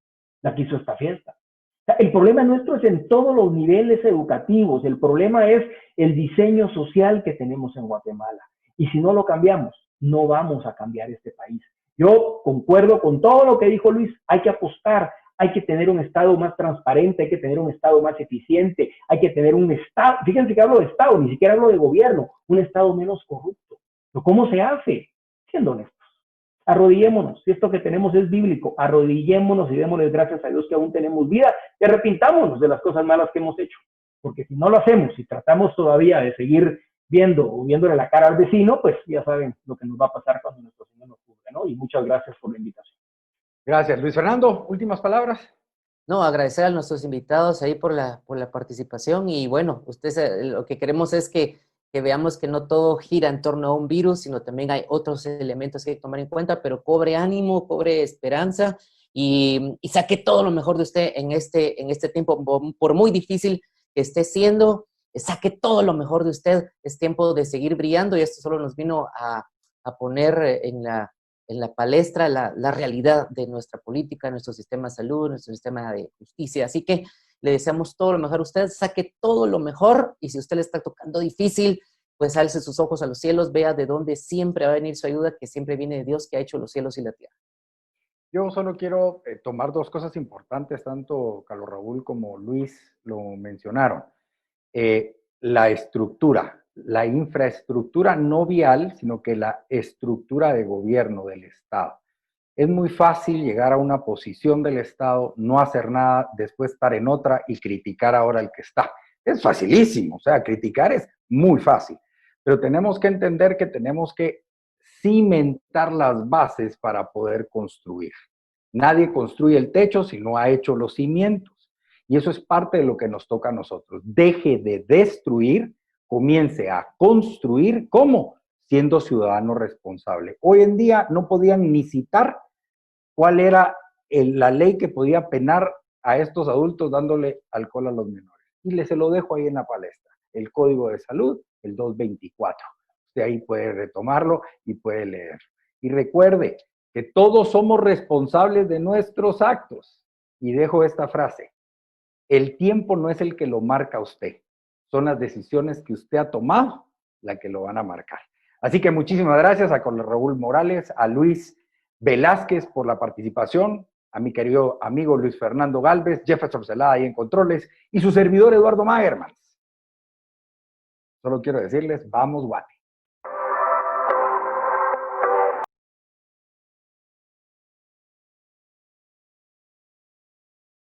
La que hizo esta fiesta. O sea, el problema nuestro es en todos los niveles educativos. El problema es el diseño social que tenemos en Guatemala. Y si no lo cambiamos, no vamos a cambiar este país. Yo concuerdo con todo lo que dijo Luis. Hay que apostar. Hay que tener un Estado más transparente, hay que tener un Estado más eficiente, hay que tener un Estado, fíjense que hablo de Estado, ni siquiera hablo de gobierno, un Estado menos corrupto. ¿Pero cómo se hace? Siendo honestos. Arrodillémonos, si esto que tenemos es bíblico, arrodillémonos y démosle gracias a Dios que aún tenemos vida y arrepintámonos de las cosas malas que hemos hecho. Porque si no lo hacemos, si tratamos todavía de seguir viendo o viéndole la cara al vecino, pues ya saben lo que nos va a pasar cuando nuestro Señor nos juzgue, ¿no? Y muchas gracias por la invitación. Gracias. Luis Fernando, últimas palabras. No, agradecer a nuestros invitados ahí por la participación y bueno, ustedes lo que queremos es que veamos que no todo gira en torno a un virus, sino también hay otros elementos que hay que tomar en cuenta, pero cobre ánimo, cobre esperanza y saque todo lo mejor de usted en este tiempo, por muy difícil que esté siendo, saque todo lo mejor de usted, es tiempo de seguir brillando y esto solo nos vino a poner en la palestra la realidad de nuestra política, nuestro sistema de salud, nuestro sistema de justicia. Así que le deseamos todo lo mejor a usted, saque todo lo mejor y si usted le está tocando difícil, pues alce sus ojos a los cielos, vea de dónde siempre va a venir su ayuda, que siempre viene de Dios que ha hecho los cielos y la tierra. Yo solo quiero tomar 2 cosas importantes, tanto Carlos Raúl como Luis lo mencionaron. La estructura. la infraestructura no vial, sino que la estructura de gobierno del Estado. Es muy fácil llegar a una posición del Estado, no hacer nada, después estar en otra y criticar ahora al que está. Es facilísimo, o sea, criticar es muy fácil, pero tenemos que entender que tenemos que cimentar las bases para poder construir. Nadie construye el techo si no ha hecho los cimientos, y eso es parte de lo que nos toca a nosotros. Deje de destruir, comience a construir. ¿Cómo? Siendo ciudadano responsable. Hoy en día no podían ni citar cuál era la ley que podía penar a estos adultos dándole alcohol a los menores. Y se lo dejo ahí en la palestra. El Código de Salud, el 224. Usted ahí puede retomarlo y puede leer. Y recuerde que todos somos responsables de nuestros actos. Y dejo esta frase. El tiempo no es el que lo marca usted. Son las decisiones que usted ha tomado las que lo van a marcar. Así que muchísimas gracias a Carlos Raúl Morales, a Luis Velázquez por la participación, a mi querido amigo Luis Fernando Galvez, Jefferson Celada ahí en controles y su servidor Eduardo Magermans. Solo quiero decirles, vamos Guate.